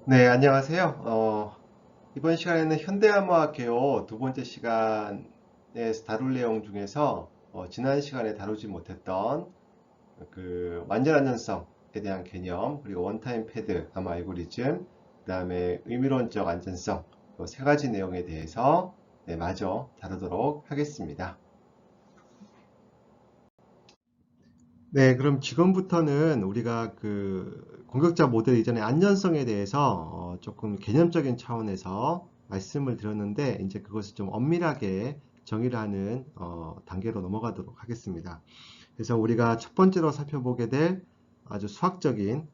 네, 안녕하세요. 이번 시간에는 현대암호학 개요 두 번째 시간에서 다룰 내용 중에서 지난 시간에 다루지 못했던 그 완전 안전성에 대한 개념, 그리고 원타임 패드 암호 알고리즘, 그 다음에 의미론적 안전성, 이 세 가지 내용에 대해서 마저 다루도록 하겠습니다. 네, 그럼 지금부터는 우리가 그 공격자 모델 이전의 안전성에 대해서 조금 개념적인 차원에서 말씀을 드렸는데 이제 그것을 좀 엄밀하게 정의를 하는 단계로 넘어가도록 하겠습니다. 그래서 우리가 첫 번째로 살펴보게 될 아주 수학적인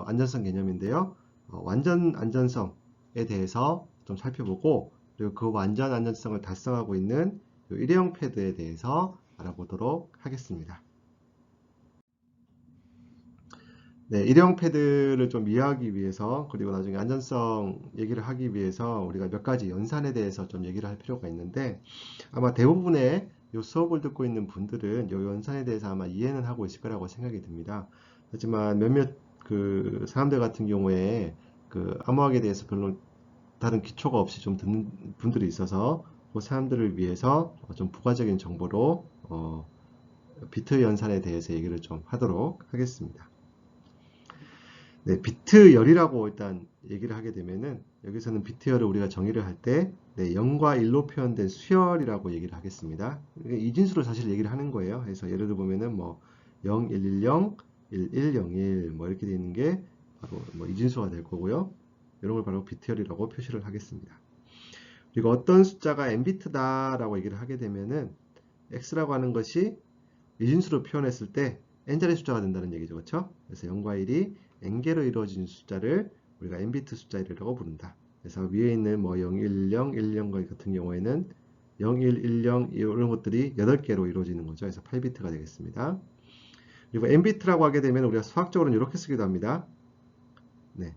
안전성 개념인데요. 완전 안전성에 대해서 좀 살펴보고 그리고 그 완전 안전성을 달성하고 있는 일회용 패드에 대해서 알아보도록 하겠습니다. 네, 일회용 패드를 좀 이해하기 위해서 그리고 나중에 안전성 얘기를 하기 위해서 우리가 몇 가지 연산에 대해서 좀 얘기를 할 필요가 있는데 아마 대부분의 요 수업을 듣고 있는 분들은 요 연산에 대해서 아마 이해는 하고 있을 거라고 생각이 듭니다. 하지만 몇몇 그 사람들 같은 경우에 그 암호학에 대해서 별로 다른 기초가 없이 좀 듣는 분들이 있어서 그 사람들을 위해서 좀 부가적인 정보로 비트 연산에 대해서 얘기를 좀 하도록 하겠습니다. 네, 비트열이라고 일단 얘기를 하게 되면은 여기서는 비트열을 우리가 정의를 할 때 0과 1로 표현된 수열이라고 얘기를 하겠습니다. 이진수로 사실 얘기를 하는 거예요. 그래서 예를 들어 보면은 뭐 0, 1, 1, 0, 1, 1, 0, 1 뭐 이렇게 되어 있는 게 바로 뭐 이진수가 될 거고요. 이런 걸 바로 비트열이라고 표시를 하겠습니다. 그리고 어떤 숫자가 n비트다라고 얘기를 하게 되면은 x라고 하는 것이 이진수로 표현했을 때 n자리 숫자가 된다는 얘기죠. 그렇죠? 그래서 0과 1이 n개로 이루어진 숫자를 우리가 n비트 숫자라고 부른다. 그래서 위에 있는 뭐 0, 1, 0, 1, 0 같은 경우에는 0, 1, 1, 0 이런 것들이 8개로 이루어지는 거죠. 그래서 8비트가 되겠습니다. 그리고 n비트라고 하게 되면 우리가 수학적으로는 이렇게 쓰기도 합니다. 네.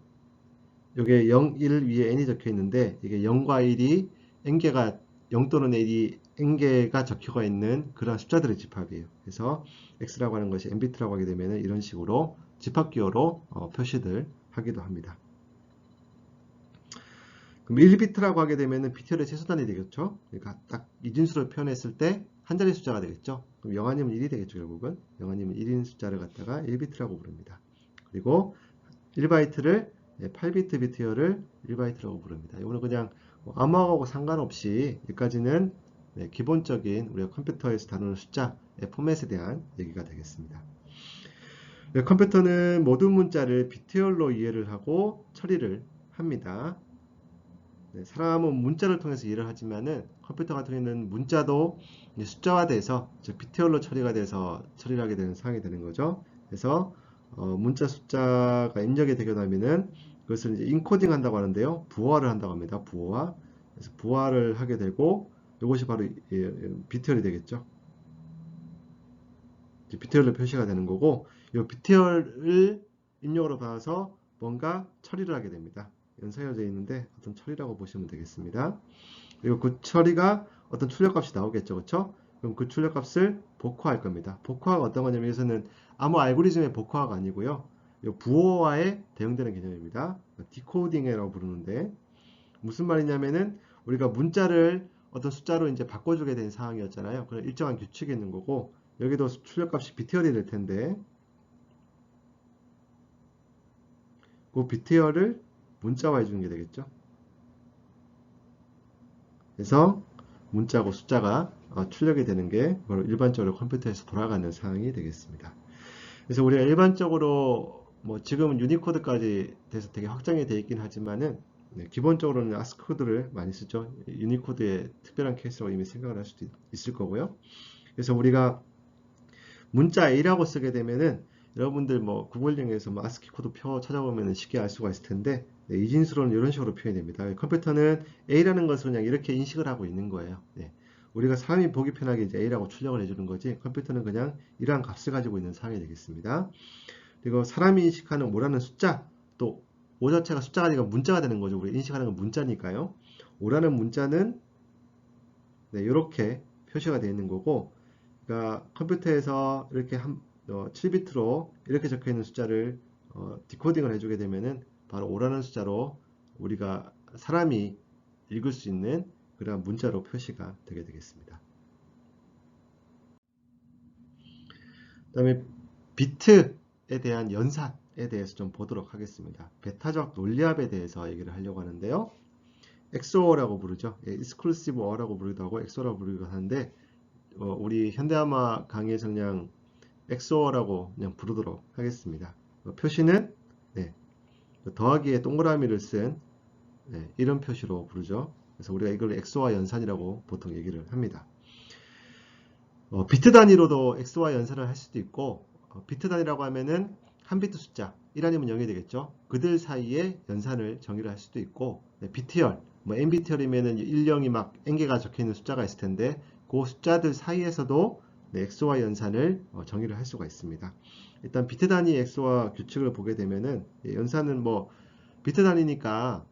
이게 0, 1 위에 n이 적혀 있는데 이게 0과 1이 n개가 0 또는 1이 n개가 적혀가 있는 그런 숫자들의 집합이에요. 그래서 x라고 하는 것이 n비트라고 하게 되면 이런 식으로 집합기호로 표시를 하기도 합니다. 그럼 1비트라고 하게 되면 비트열의 최소단이 되겠죠. 그러니까 딱 이진수로 표현했을 때 한 자리 숫자가 되겠죠. 그럼 0 아니면 1이 되겠죠. 결국은 0 아니면 1인 숫자를 갖다가 1비트라고 부릅니다. 그리고 1바이트를 8비트 비트열을 1바이트라고 부릅니다. 이거는 그냥 암호하고 상관없이 여기까지는 기본적인 우리가 컴퓨터에서 다루는 숫자의 포맷에 대한 얘기가 되겠습니다. 컴퓨터는 모든 문자를 비트열로 이해를 하고 처리를 합니다. 사람은 문자를 통해서 이해를 하지만은 컴퓨터 같은 경우에는 문자도 숫자화돼서 즉 비트열로 처리가 돼서 처리를 하게 되는 상황이 되는 거죠. 그래서 문자 숫자가 입력이 되게 되면은 그것을 이제 인코딩 한다고 하는데요. 부호화를 한다고 합니다. 부호화. 그래서 부호화를 하게 되고 이것이 바로 비트열이 되겠죠. 비트열로 표시가 되는 거고 이 비트열을 입력으로 받아서 뭔가 처리를 하게 됩니다. 연사해져 있는데 어떤 처리라고 보시면 되겠습니다. 그리고 그 처리가 어떤 출력값이 나오겠죠. 그렇죠? 그럼 그 출력값을 복화할 겁니다. 복화가 어떤 거냐면 여기서는 아무 알고리즘의 복화가 아니고요. 이 부호화에 대응되는 개념입니다. 디코딩이라고 부르는데 무슨 말이냐면은 우리가 문자를 어떤 숫자로 이제 바꿔주게 된 상황이었잖아요. 그런 일정한 규칙이 있는 거고 여기도 출력값이 비트열이 될 텐데 그 비트열을 문자화해 주는 게 되겠죠. 그래서 문자고 숫자가 출력이 되는 게 바로 일반적으로 컴퓨터에서 돌아가는 상황이 되겠습니다. 그래서 우리가 일반적으로 뭐 지금은 유니코드까지 돼서 되게 확장이 되어 있긴 하지만은 기본적으로는 아스키 코드를 많이 쓰죠. 유니코드의 특별한 케이스라고 이미 생각을 할 수도 있을 거고요. 그래서 우리가 문자 A라고 쓰게 되면은 여러분들 뭐 구글링에서 뭐 아스키 코드 표 찾아보면 쉽게 알 수가 있을 텐데 이진수로는 이런 식으로 표현됩니다. 컴퓨터는 A라는 것을 그냥 이렇게 인식을 하고 있는 거예요. 우리가 사람이 보기 편하게 이제 A라고 출력을 해주는 거지 컴퓨터는 그냥 이러한 값을 가지고 있는 상황이 되겠습니다. 그리고 사람이 인식하는 오라는 숫자 또 오 자체가 숫자가 아니라 문자가 되는 거죠. 우리 인식하는 건 문자니까요. 오라는 문자는 이렇게 표시가 되어 있는 거고 그러니까 컴퓨터에서 이렇게 7비트로 이렇게 적혀 있는 숫자를 디코딩을 해주게 되면은 바로 5라는 숫자로 우리가 사람이 읽을 수 있는 그러한 문자로 표시가 되게 되겠습니다. 그 다음에 비트에 대한 연산에 대해서 좀 보도록 하겠습니다. 배타적 논리합에 대해서 얘기를 하려고 하는데요. XOR라고 부르죠. Exclusive OR라고 부르기도 하고 XOR라고 부르기도 하는데 우리 현대아마 강의에서 그냥 XOR라고 그냥 부르도록 하겠습니다. 표시는 네, 더하기에 동그라미를 쓴 이런 표시로 부르죠. 그래서 우리가 이걸 XOR 연산이라고 보통 얘기를 합니다. 비트 단위로도 XOR 연산을 할 수도 있고 비트 단위라고 하면은 한 비트 숫자 1 아니면 0이 되겠죠. 그들 사이에 연산을 정의를 할 수도 있고 비트열 뭐 n비트열이면은 1, 0이 막 n개가 적혀있는 숫자가 있을 텐데 그 숫자들 사이에서도 XOR 연산을 정의를 할 수가 있습니다. 일단 비트 단위 XOR 규칙을 보게 되면은 연산은 뭐 비트 단위니까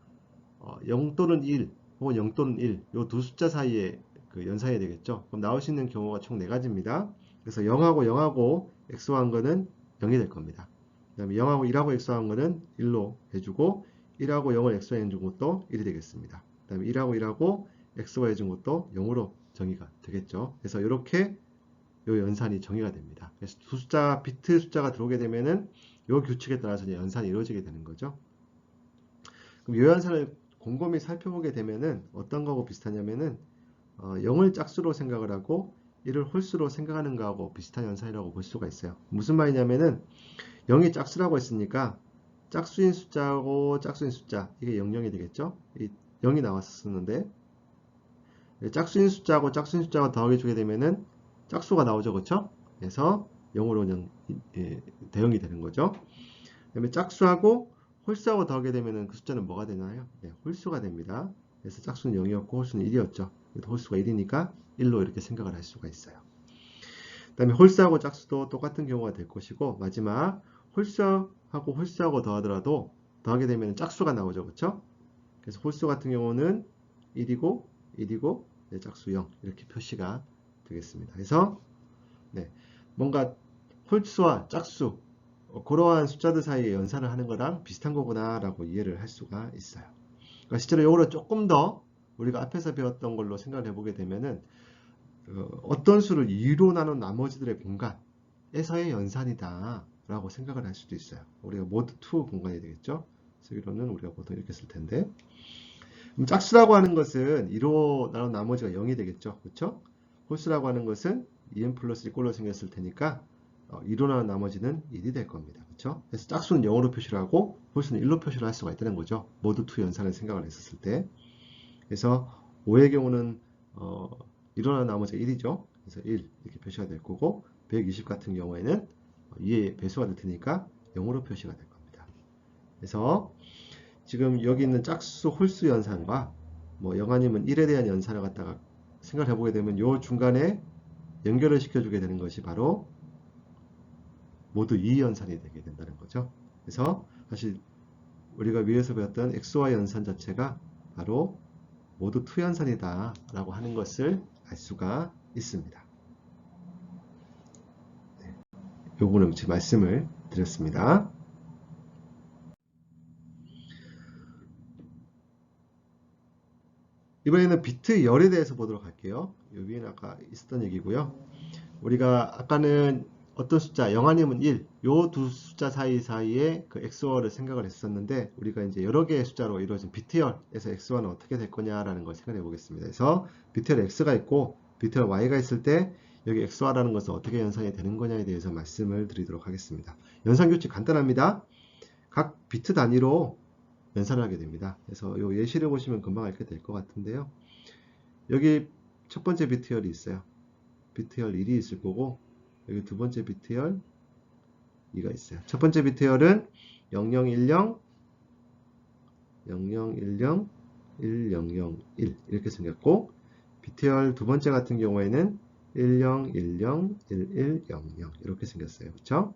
0 또는 1 혹은 0 또는 1 이 두 숫자 사이에 그 연산이 되겠죠. 그럼 나올 수 있는 경우가 총 4가지입니다. 그래서 0하고 0하고 XOR한 거는 0이 될 겁니다. 그 다음에 0하고 1하고 XOR한 거는 1로 해주고 1하고 0을 XOR 해준 것도 1이 되겠습니다. 그 다음에 1하고 1하고 XOR 해준 것도 0으로 정의가 되겠죠. 그래서 이렇게 이 연산이 정의가 됩니다. 그래서 두 숫자, 비트 숫자가 들어오게 되면은 이 규칙에 따라서 이제 연산이 이루어지게 되는 거죠. 그럼 이 연산을 곰곰이 살펴보게 되면은 어떤 거하고 비슷하냐면은 0을 짝수로 생각을 하고 1을 홀수로 생각하는 거하고 비슷한 연산이라고 볼 수가 있어요. 무슨 말이냐면은 0이 짝수라고 했으니까 짝수인 숫자하고 짝수인 숫자 이게 00이 되겠죠. 이 0이 나왔었는데 짝수인 숫자하고 짝수인 숫자가 더하게 주게 되면은 짝수가 나오죠. 그렇죠? 그래서 0으로 그냥 대응이 되는 거죠. 그 다음에 짝수하고 홀수하고 더하게 되면은 그 숫자는 뭐가 되나요? 네, 홀수가 됩니다. 그래서 짝수는 0이었고 홀수는 1이었죠. 홀수가 1이니까 1로 이렇게 생각을 할 수가 있어요. 그 다음에 홀수하고 짝수도 똑같은 경우가 될 것이고 마지막 홀수하고 홀수하고 더하더라도 더하게 되면 짝수가 나오죠. 그렇죠? 그래서 홀수 같은 경우는 1이고 1이고 짝수 0 이렇게 표시가 되겠습니다. 그래서 뭔가 홀수와 짝수 그러한 숫자들 사이에 연산을 하는 거랑 비슷한 거구나 라고 이해를 할 수가 있어요. 그러니까 실제로 이거를 조금 더 우리가 앞에서 배웠던 걸로 생각을 해보게 되면은 어떤 수를 2로 나눈 나머지들의 공간에서의 연산이다 라고 생각을 할 수도 있어요. 우리가 모드 2 공간이 되겠죠. 쓰기로는 우리가 보통 이렇게 쓸 텐데 짝수라고 하는 것은 2로 나눈 나머지가 0이 되겠죠. 그렇죠? 홀수라고 하는 것은 2n 플러스 1 꼴로 생겼을 테니까 2로 나눈 나머지는 1이 될 겁니다. 그렇죠? 그래서 짝수는 0으로 표시를 하고 홀수는 1로 표시를 할 수가 있다는 거죠. 모드 2 연산을 생각을 했었을 때. 그래서 5의 경우는 2로 나눈 나머지가 1이죠. 그래서 1 이렇게 표시가 될 거고 120 같은 경우에는 2의 배수가 될 테니까 0으로 표시가 될 겁니다. 그래서 지금 여기 있는 짝수 홀수 연산과 뭐 0 아니면 1에 대한 연산을 갖다가 생각을 해보게 되면 요 중간에 연결을 시켜주게 되는 것이 바로 모두 2 연산이 되게 된다는 거죠. 그래서 사실 우리가 위에서 배웠던 XOR 연산 자체가 바로 모두 2 연산이다 라고 하는 것을 알 수가 있습니다. 요거는 지금 말씀을 드렸습니다. 이번에는 비트 열에 대해서 보도록 할게요. 요 위에는 아까 있었던 얘기고요. 우리가 아까는 어떤 숫자 0 아니면 1 요 두 숫자 사이에 그 XOR를 생각을 했었는데 우리가 이제 여러 개의 숫자로 이루어진 비트열에서 XOR는 어떻게 될 거냐라는 걸 생각해 보겠습니다. 그래서 비트열 X가 있고 비트열 Y가 있을 때 여기 XOR라는 것은 어떻게 연산이 되는 거냐에 대해서 말씀을 드리도록 하겠습니다. 연산 규칙 간단합니다. 각 비트 단위로 연산을 하게 됩니다. 그래서 이 예시를 보시면 금방 알게 될 것 같은데요. 여기 첫 번째 비트열이 있어요. 비트열 1이 있을 거고 여기 두 번째 비트열 2가 있어요. 첫 번째 비트열은 0010 0010 1001 이렇게 생겼고 비트열 두 번째 같은 경우에는 1010 1100 이렇게 생겼어요. 그렇죠?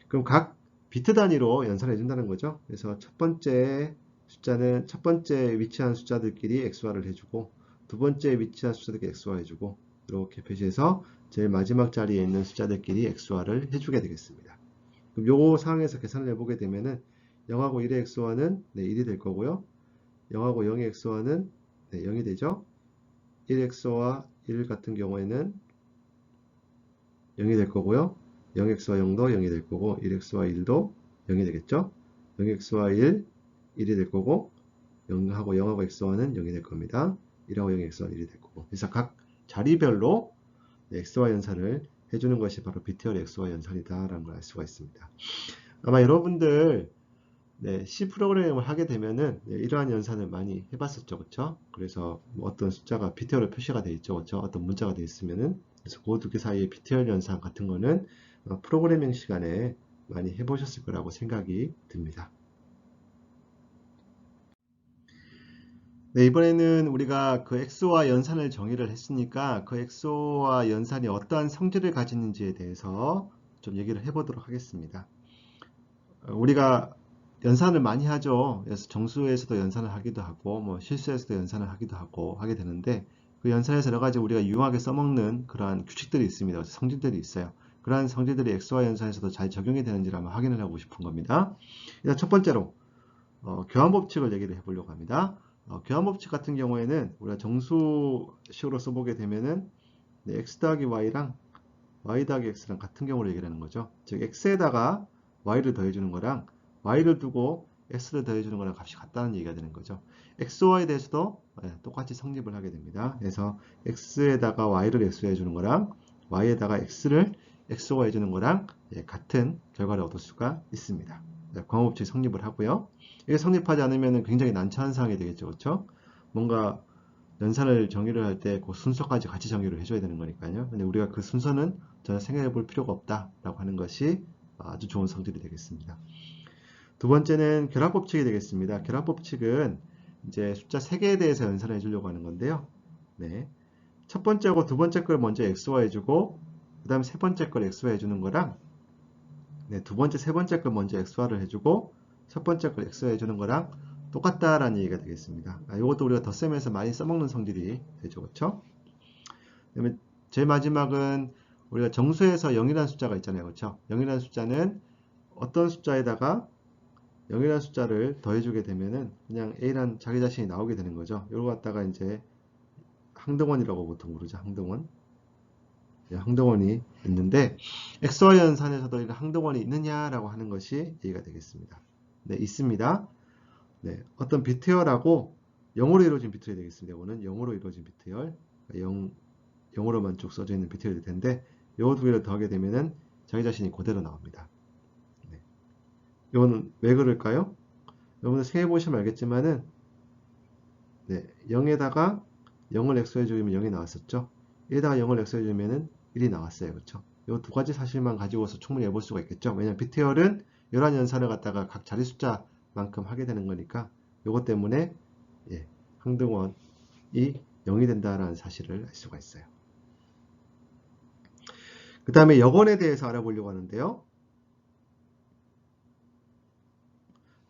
그럼 각 비트 단위로 연산해 준다는 거죠. 그래서 첫 번째 숫자는 첫 번째 위치한 숫자들끼리 XOR을 해주고 두 번째 위치한 숫자들끼리 XOR 해주고 이렇게 표시해서 제일 마지막 자리에 있는 숫자들끼리 XOR을 해주게 되겠습니다. 그럼 요 상황에서 계산을 해보게 되면은 0하고 1의 XOR는 네, 1이 될 거고요. 0하고 0의 XOR는 네, 0이 되죠. 1 XOR 1 같은 경우에는 0이 될 거고요. 0 XOR 0도 0이 될 거고 1 XOR 1도 0이 되겠죠. 0 XOR 1, 1이 될 거고 0하고 XOR는 0이 될 겁니다. 1하고 0 XOR 1이 될 거고. 그래서 각 자리별로 XOR 연산을 해주는 것이 바로 비트열 XOR 연산이다라는 걸 알 수가 있습니다. 아마 여러분들 네, C 프로그램을 하게 되면은 네, 이러한 연산을 많이 해봤었죠, 그렇죠? 그래서 뭐 어떤 숫자가 비트열로 표시가 되어 있죠, 그렇죠? 어떤 문자가 되어 있으면은 그래서 그 두 개 사이에 비트열 연산 같은 거는 프로그래밍 시간에 많이 해보셨을 거라고 생각이 듭니다. 네, 이번에는 우리가 그 XOR 연산을 정의를 했으니까 그 XOR 연산이 어떠한 성질을 가지는지에 대해서 좀 얘기를 해보도록 하겠습니다. 우리가 연산을 많이 하죠. 그래서 정수에서도 연산을 하기도 하고, 뭐 실수에서도 연산을 하기도 하고 하게 되는데, 그 연산에서 여러 가지 우리가 유용하게 써먹는 그러한 규칙들이 있습니다. 성질들이 있어요. 그러한 성질들이 XOR 연산에서도 잘 적용이 되는지를 한번 확인을 하고 싶은 겁니다. 일단 첫 번째로 교환 법칙을 얘기를 해보려고 합니다. 교환 법칙 같은 경우에는 우리가 정수식으로 써보게 되면은 네, x 더하기 y랑 y 더하기 x랑 같은 경우를 얘기하는 거죠. 즉 x에다가 y를 더해주는 거랑 y를 두고 x를 더해주는 거랑 값이 같다는 얘기가 되는 거죠. xy에 대해서도 똑같이 성립을 하게 됩니다. 그래서 x에다가 y를 x해주는 거랑 y에다가 x를 xy 해주는 거랑 같은 결과를 얻을 수가 있습니다. 광호법칙 성립을 하고요. 이게 성립하지 않으면 굉장히 난처한 상황이 되겠죠. 그렇죠? 뭔가 연산을 정의를 할 때 그 순서까지 같이 정의를 해줘야 되는 거니까요. 근데 우리가 그 순서는 전혀 생각해 볼 필요가 없다라고 하는 것이 아주 좋은 성질이 되겠습니다. 두 번째는 결합법칙이 되겠습니다. 결합법칙은 이제 숫자 3개에 대해서 연산을 해주려고 하는 건데요. 네. 첫 번째하고 두 번째 걸 먼저 x화 해주고 그 다음에 세 번째 걸 x화 해주는 거랑 네, 두 번째, 세 번째 걸 먼저 x화를 해주고 첫 번째 걸 x화 해주는 거랑 똑같다라는 얘기가 되겠습니다. 이것도 우리가 덧셈에서 많이 써먹는 성질이 되죠. 그렇죠? 그다음에 제일 마지막은 우리가 정수에서 0이라는 숫자가 있잖아요. 그렇죠? 0이라는 숫자는 어떤 숫자에다가 0이라는 숫자를 더해주게 되면은 그냥 A란 자기 자신이 나오게 되는 거죠. 이걸 갖다가 이제 항등원이라고 보통 부르죠. 항등원. 항등원이 있는데 XY 연산에서도 이런 항등원이 있느냐라고 하는 것이 얘기가 되겠습니다. 네, 있습니다. 네, 어떤 비트열하고 0으로 이루어진 비트열이 되겠습니다. 이거는 0으로 이루어진 비트열. 0으로만 쭉 써져 있는 비트열이 될 텐데 요 두 개를 더하게 되면은 자기 자신이 그대로 나옵니다. 네. 이거는 왜 그럴까요? 여러분들 생각해 보시면 알겠지만은 네, 0에다가 0을 x해 주면 0이 나왔었죠. 1에다가 0을 x해 주면은 1이 나왔어요. 그렇죠? 이 두 가지 사실만 가지고서 충분히 해볼 수가 있겠죠. 왜냐면 비트열은 11연산을 갖다가 각 자리 숫자만큼 하게 되는 거니까 이것 때문에 예, 항등원이 0이 된다라는 사실을 알 수가 있어요. 그 다음에 여건에 대해서 알아보려고 하는데요.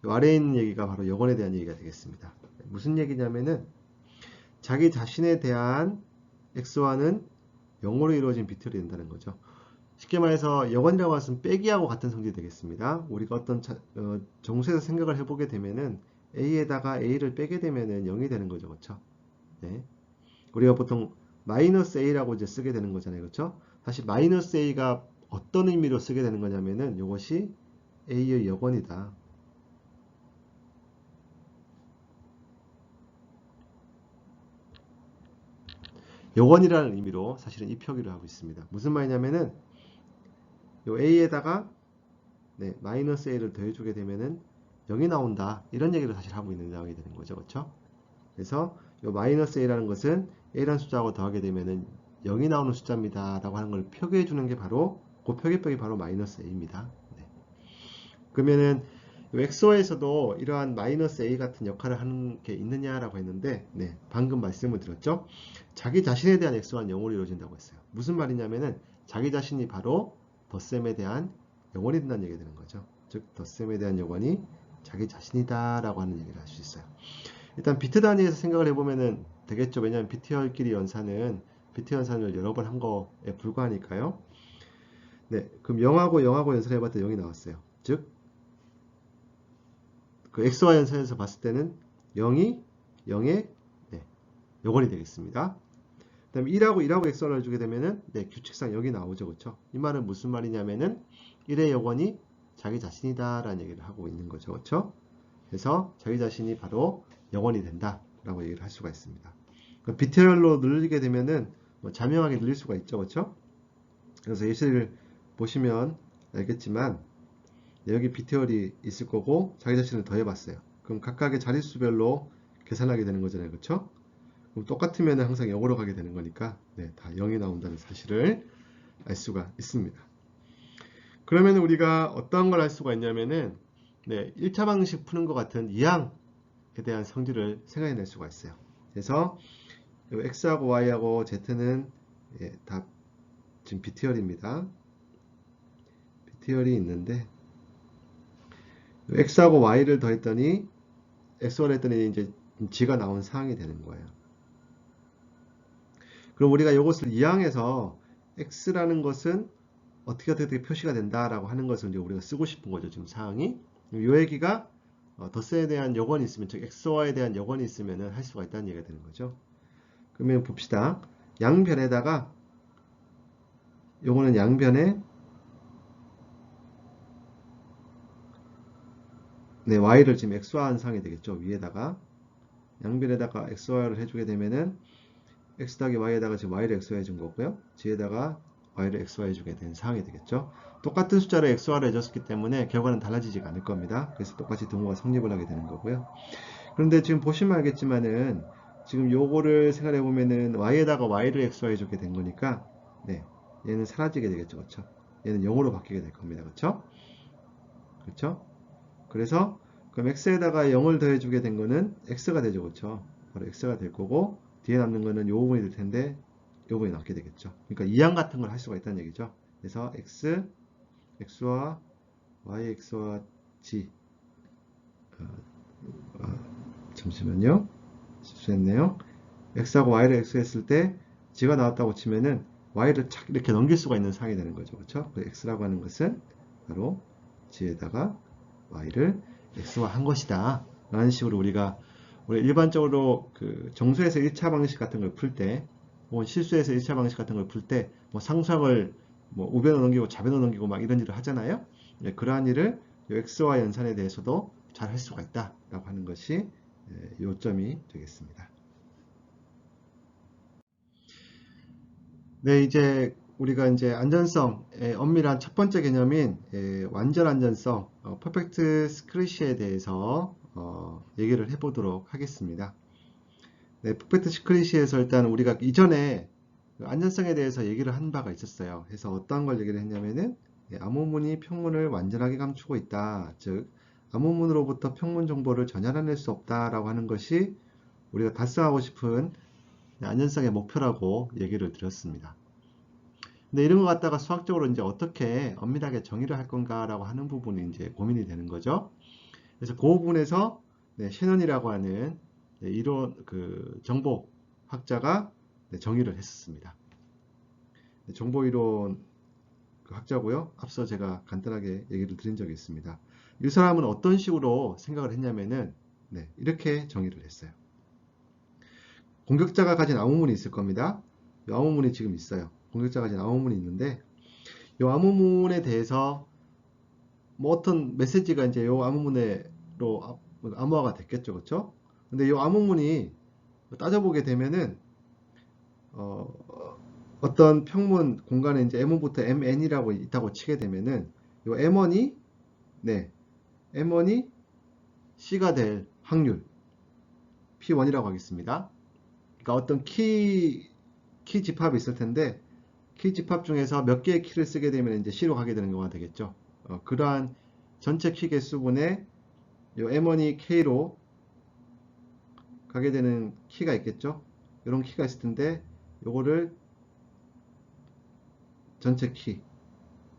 아래에 있는 얘기가 바로 여건에 대한 얘기가 되겠습니다. 무슨 얘기냐면은 자기 자신에 대한 x와는 0으로 이루어진 비트열이 된다는 거죠. 쉽게 말해서 여건이라고 하면 빼기하고 같은 성질이 되겠습니다. 우리가 어떤 정수에서 생각을 해보게 되면은 a에다가 a를 빼게 되면은 0이 되는 거죠. 그렇죠? 네. 우리가 보통 마이너스 a라고 이제 쓰게 되는 거잖아요. 그렇죠? 사실 마이너스 a가 어떤 의미로 쓰게 되는 거냐면은 이것이 a의 여건이다. 여건이라는 의미로 사실은 이 표기를 하고 있습니다. 무슨 말이냐면은 요 a에다가 네, 마이너스 a를 더해주게 되면은 0이 나온다. 이런 얘기를 사실 하고 있는 상황이 되는 거죠. 그렇죠? 그래서 요 마이너스 a라는 것은 a라는 숫자하고 더하게 되면은 0이 나오는 숫자입니다. 라고 하는 걸 표기해 주는 게 바로 그 표기법이 바로 마이너스 a입니다. 네. 그러면은 엑소에서도 이러한 마이너스 a 같은 역할을 하는 게 있느냐라고 했는데 네, 방금 말씀을 드렸죠. 자기 자신에 대한 엑소가 0으로 이루어진다고 했어요. 무슨 말이냐면은 자기 자신이 바로 덧셈에 대한 영원이 된다는 얘기가 되는 거죠. 즉 덧셈에 대한 영원이 자기 자신이다 라고 하는 얘기를 할 수 있어요. 일단 비트 단위에서 생각을 해보면 되겠죠. 왜냐하면 비트열끼리 연산은 비트 연산을 여러 번 한 거에 불과하니까요. 네, 그럼 0하고 0하고 연산해봤더니 0이 나왔어요. 즉 그 x와 연산에서 봤을 때는 0이 0의 네, 요건이 되겠습니다. 그 다음에 1하고 x를 주게 되면은 네, 규칙상 0이 나오죠. 그렇죠? 이 말은 무슨 말이냐면은 1의 요건이 자기 자신이다 라는 얘기를 하고 있는 거죠. 그렇죠? 그래서 자기 자신이 바로 영원이 된다 라고 얘기를 할 수가 있습니다. 그러니까 비트열로 늘리게 되면은 뭐 자명하게 늘릴 수가 있죠. 그렇죠? 그래서 예시를 보시면 알겠지만 여기 비트열이 있을 거고 자기 자신을 더해봤어요. 그럼 각각의 자릿수별로 계산하게 되는 거잖아요. 그렇죠? 그럼 똑같으면 항상 0으로 가게 되는 거니까 네, 다 0이 나온다는 사실을 알 수가 있습니다. 그러면 우리가 어떤 걸 할 수가 있냐면은 네, 1차 방식 푸는 것 같은 이항에 대한 성질을 생각해낼 수가 있어요. 그래서 x하고 y하고 z는 예, 다 지금 비트열입니다. 비트열이 있는데 x하고 y를 더했더니 x를 했더니 이제 g가 나온 상황이 되는 거예요. 그럼 우리가 이것을 이항해서 x라는 것은 어떻게 표시가 된다라고 하는 것을 이제 우리가 쓰고 싶은 거죠. 지금 사항이. 이 얘기가 덧셈에 대한 여건이 있으면, 즉 x와에 대한 여건이 있으면 할 수가 있다는 얘기가 되는 거죠. 그러면 봅시다. 양변에다가 요거는 양변에 네, y를 지금 x화한 상이 되겠죠. 위에다가 양변에다가 xy를 해주게 되면은 x 더하기 y에다가 지금 y를 x화 해준 거고요. g에다가 y를 x화 해주게 된 상황이 되겠죠. 똑같은 숫자를 x화를 해줬기 때문에 결과는 달라지지가 않을 겁니다. 그래서 똑같이 등호가 성립을 하게 되는 거고요. 그런데 지금 보시면 알겠지만은 지금 요거를 생각해 보면은 y에다가 y를 x화 해주게 된 거니까 네, 얘는 사라지게 되겠죠. 그렇죠? 얘는 0으로 바뀌게 될 겁니다. 그렇죠? 그렇죠? 그래서 그럼 x에다가 0을 더해주게 된 거는 x가 되죠. 그렇죠? 바로 x가 될 거고 뒤에 남는 거는 요 부분이 될 텐데 요 부분이 남게 되겠죠. 그러니까 이항 같은 걸 할 수가 있다는 얘기죠. 그래서 x, x와 y, x와 g 잠시만요. 실수했네요. x하고 y를 x 했을 때 g가 나왔다고 치면은 y를 착 이렇게 넘길 수가 있는 상황이 되는 거죠. 그렇죠? 그 x라고 하는 것은 바로 g에다가 y를 x화 한 것이다. 라는 식으로 우리가 일반적으로 그 정수에서 1차 방식 같은 걸 풀 때, 혹은 실수에서 1차 방식 같은 걸 풀 때, 뭐 상수항을 뭐 우변으로 넘기고 좌변으로 넘기고 막 이런 일을 하잖아요. 네, 그러한 일을 x와 연산에 대해서도 잘 할 수가 있다라고 하는 것이 요점이 되겠습니다. 네, 이제 우리가 이제 안전성의 엄밀한 첫 번째 개념인 완전 안전성, 퍼펙트 스크래치에 대해서 얘기를 해보도록 하겠습니다. 네, 퍼펙트 스크래치에서 일단 우리가 이전에 그 안전성에 대해서 얘기를 한 바가 있었어요. 그래서 어떤 걸 얘기를 했냐면은 암호문이 평문을 완전하게 감추고 있다. 즉, 암호문으로부터 평문 정보를 전환해낼 수 없다라고 하는 것이 우리가 달성하고 싶은 안전성의 목표라고 얘기를 드렸습니다. 근데 이런 것 갖다가 수학적으로 이제 어떻게 엄밀하게 정의를 할 건가라고 하는 부분이 이제 고민이 되는 거죠. 그래서 그 부분에서 셰넌이라고 하는 이론 그 정보학자가 정의를 했었습니다. 정보이론 학자고요. 앞서 제가 간단하게 얘기를 드린 적이 있습니다. 이 사람은 어떤 식으로 생각을 했냐면은 이렇게 정의를 했어요. 공격자가 가진 암호문이 있을 겁니다. 이 암호문이 지금 있어요. 공격자가 가진 암호문이 있는데 이 암호문에 대해서 뭐 어떤 메시지가 이제 이 암호문으로 암호화가 됐겠죠. 그렇죠? 근데 이 암호문이 따져보게 되면은 어떤 평문 공간에 이제 M1부터 MN이라고 있다고 치게 되면은 이 M1이 M1이 C가 될 확률 P1이라고 하겠습니다. 그러니까 어떤 키 집합이 있을 텐데 키 집합 중에서 몇 개의 키를 쓰게 되면 이제 C로 가게 되는 경우가 되겠죠. 그러한 전체 키 개수분의 요 M1이 K로 가게 되는 키가 있겠죠. 이런 키가 있을 텐데 요거를 전체 키로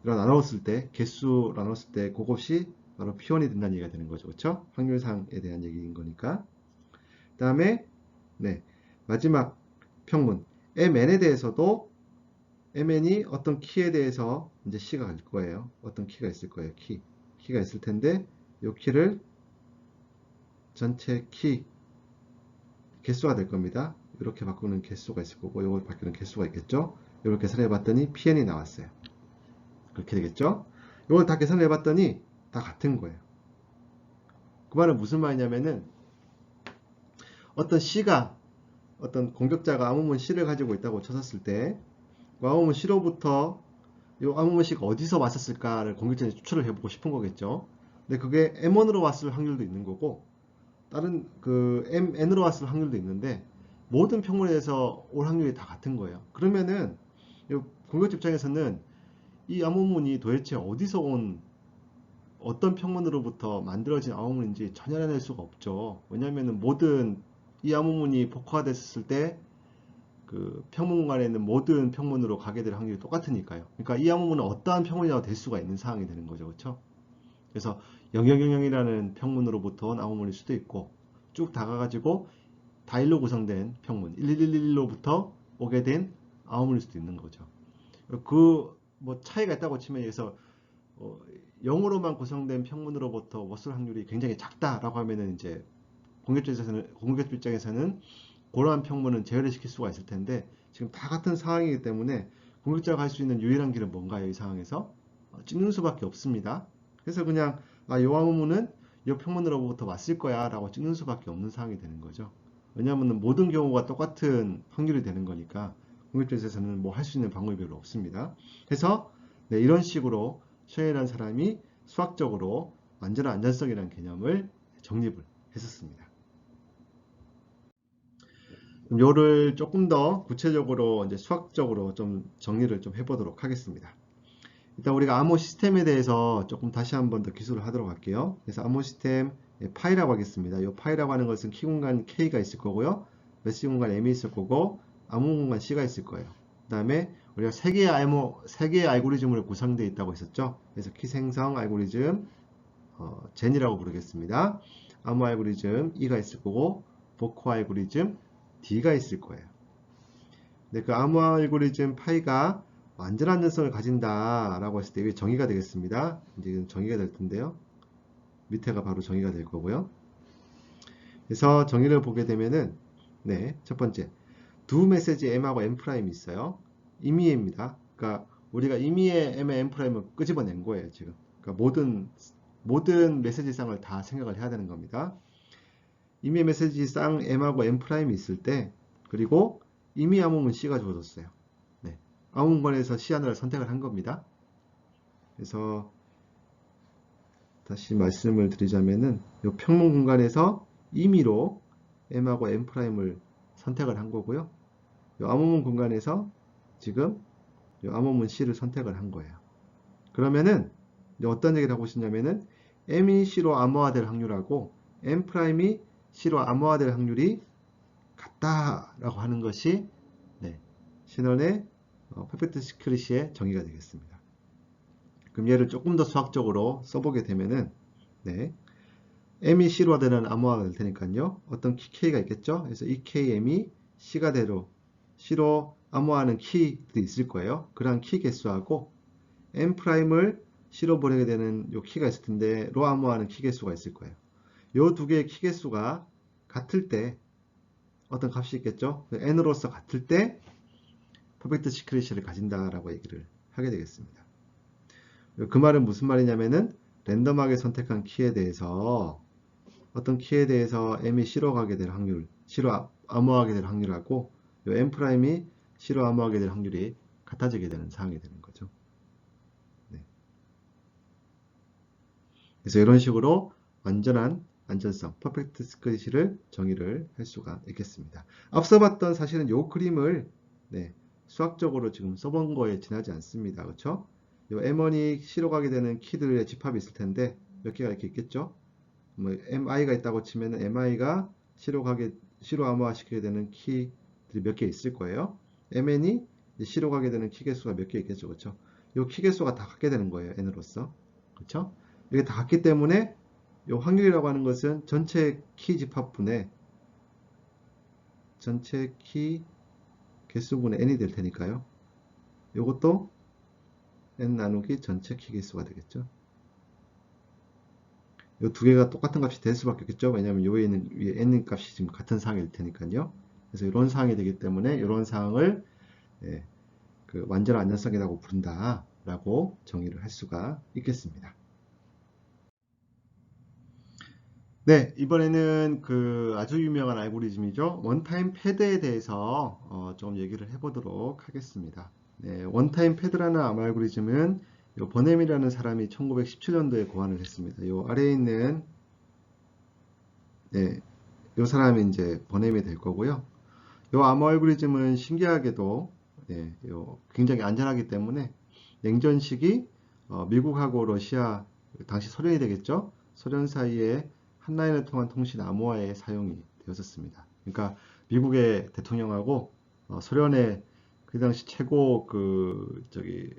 나눴을 때 개수로 나눴을 때 그것이 바로 P1이 된다는 얘기가 되는 거죠. 그렇죠? 확률상에 대한 얘기인 거니까. 그 다음에 마지막 평문 MN에 대해서도 MN이 어떤 키에 대해서 이제 C가 갈 거예요. 어떤 키가 있을 거예요. 키가 있을 텐데 이 키를 전체 키 개수가 될 겁니다. 이렇게 바꾸는 개수가 있을 거고, 이걸 바꾸는 개수가 있겠죠. 이렇게 계산해 봤더니 PN이 나왔어요. 그렇게 되겠죠. 이걸 다 계산해 봤더니 다 같은 거예요. 그 말은 무슨 말이냐면은, 어떤 C가, 어떤 공격자가 암호문 C를 가지고 있다고 쳤었을 때, 그 암호문 C로부터 이 암호문 C가 어디서 왔었을까를 공격자에 추출을 해보고 싶은 거겠죠. 근데 그게 M1으로 왔을 확률도 있는 거고, 다른 그 N으로 왔을 확률도 있는데, 모든 평문에 대해서 올 확률이 다 같은 거예요. 그러면은 공격자 입장에서는 이 암호문이 도대체 어디서 온, 어떤 평문으로부터 만들어진 암호문인지 전혀 알아낼 수가 없죠. 왜냐하면 모든 이 암호문이 복화가 됐을 때 그 평문 공간에 있는 모든 평문으로 가게 될 확률이 똑같으니까요. 그러니까 이 암호문은 어떠한 평문이라도 될 수가 있는 상황이 되는 거죠. 그렇죠? 그래서 0000이라는 평문으로부터 온 암호문일 수도 있고, 쭉 다가가지고 다일로 구성된 평문 1111로부터 오게 된 암호문일 수도 있는 거죠. 그 뭐 차이가 있다고 치면, 여기서 0으로만 구성된 평문으로부터 왔을 확률이 굉장히 작다라고 하면은, 이제 공격자 입장에서는 그러한 평문은 제어를 시킬 수가 있을 텐데, 지금 다 같은 상황이기 때문에 공격자가 할 수 있는 유일한 길은 뭔가요? 이 상황에서 찍는 수밖에 없습니다. 그래서 그냥 이 암호문은 이 평문으로부터 왔을 거야 라고 찍는 수밖에 없는 상황이 되는 거죠. 왜냐하면 모든 경우가 똑같은 확률이 되는 거니까 공격자에서는 뭐 할 수 있는 방법이 별로 없습니다. 그래서 네, 이런 식으로 쉐이라는 사람이 수학적으로 완전한 안전성이라는 개념을 정립을 했었습니다. 그럼 요를 조금 더 구체적으로 이제 수학적으로 좀 정리를 좀 해보도록 하겠습니다. 일단 우리가 암호 시스템에 대해서 조금 다시 한번 더 기술을 하도록 할게요. 그래서 암호 시스템 파이라고 하겠습니다. 이 파이라고 하는 것은 키 공간 K가 있을 거고요. 메시지 공간 M이 있을 거고, 암호 공간 C가 있을 거예요. 그 다음에 우리가 세 개의 알고리즘으로 구성되어 있다고 했었죠. 그래서 키 생성 알고리즘, 젠이라고 부르겠습니다. 암호 알고리즘 E가 있을 거고, 보코 알고리즘 D가 있을 거예요. 근데 그 암호 알고리즘 파이가 완전한 안전성을 가진다라고 했을 때 이게 정의가 되겠습니다. 이제 정의가 될 텐데요. 밑에가 바로 정의가 될 거고요. 그래서 정의를 보게 되면은, 네, 첫 번째, 두 메시지 M하고 M' 있어요. 임의입니다. 그러니까 우리가 임의의 M의 M''을 끄집어낸 거예요, 지금. 그러니까 모든 메시지상을 다 생각을 해야 되는 겁니다. 임의 메시지상 M하고 M' 있을 때, 그리고 임의 암호문 C가 주어졌어요. 네, 암호문관에서 C 하나를 선택을 한 겁니다. 그래서 다시 말씀을 드리자면은, 이 평문 공간에서 임의로 M하고 M'을 선택을 한 거고요. 이 암호문 공간에서 지금 이 암호문 C를 선택을 한 거예요. 그러면은 어떤 얘기를 하고 싶냐면은, M이 C로 암호화될 확률하고 M'이 C로 암호화될 확률이 같다라고 하는 것이, 네, 신원의 퍼펙트 시크릿의 정의가 되겠습니다. 그럼 얘를 조금 더 수학적으로 써보게 되면은, 네, M이 C로 되는 암호화가 될 테니까요. 어떤 키 K가 있겠죠. 그래서 이 KM이 C가 대로 C로 암호화하는 키도 있을 거예요. 그러한 키 개수하고 M'을 C로 보내게 되는 요 키가 있을 텐데, 로 암호화하는 키 개수가 있을 거예요. 요 두 개의 키 개수가 같을 때 어떤 값이 있겠죠. n으로서 같을 때 퍼펙트 시크릿을 가진다라고 얘기를 하게 되겠습니다. 그 말은 무슨 말이냐면은, 랜덤하게 선택한 키에 대해서 어떤 키에 대해서 m이 C로 가게 될 확률, C로 암호하게 될 확률하고 요 m'이 C로 암호하게 될 확률이 같아지게 되는 상황이 되는 거죠. 네. 그래서 이런 식으로 완전한 안전성, 퍼펙트 시크릿을 정의를 할 수가 있겠습니다. 앞서 봤던 사실은 요 그림을, 네, 수학적으로 지금 써본 거에 지나지 않습니다. 그렇죠? 요 M1이 C로 가게 되는 키들의 집합이 있을 텐데 몇 개가 이렇게 있겠죠? 뭐 MI가 있다고 치면은 MI가 C로 암호화시키게 되는 키들이 몇 개 있을 거예요. MN이 C로 가게 되는 키 개수가 몇 개 있겠죠. 그렇죠? 요 키 개수가 다 같게 되는 거예요. N으로서. 그렇죠? 이게 다 같기 때문에 이 확률이라고 하는 것은 전체 키 집합분의 전체 키 개수분의 n이 될 테니까요. 이것도 n 나누기 전체 키 개수가 되겠죠. 이 두 개가 똑같은 값이 될 수밖에 없겠죠. 왜냐하면 요에는 위에 n 값이 지금 같은 사항일 테니까요. 그래서 이런 사항이 되기 때문에 이런 사항을 예, 그 완전한 안전성이라고 부른다라고 정의를 할 수가 있겠습니다. 네, 이번에는 그 아주 유명한 알고리즘이죠. 원타임 패드에 대해서 좀 얘기를 해보도록 하겠습니다. 네, 원타임 패드라는 알고리즘은 요 버넴이라는 사람이 1917년도에 고안을 했습니다. 요 아래에 있는 네, 요 사람이 이제 버넴이 될 거고요. 요 암호 알고리즘은 신기하게도 요 굉장히 안전하기 때문에 냉전 시기 미국하고 러시아 당시 소련이 되겠죠. 소련 사이에 한 라인을 통한 통신 암호화에 사용이 되었었습니다. 그러니까 미국의 대통령하고 소련의 그 당시 최고 그 저기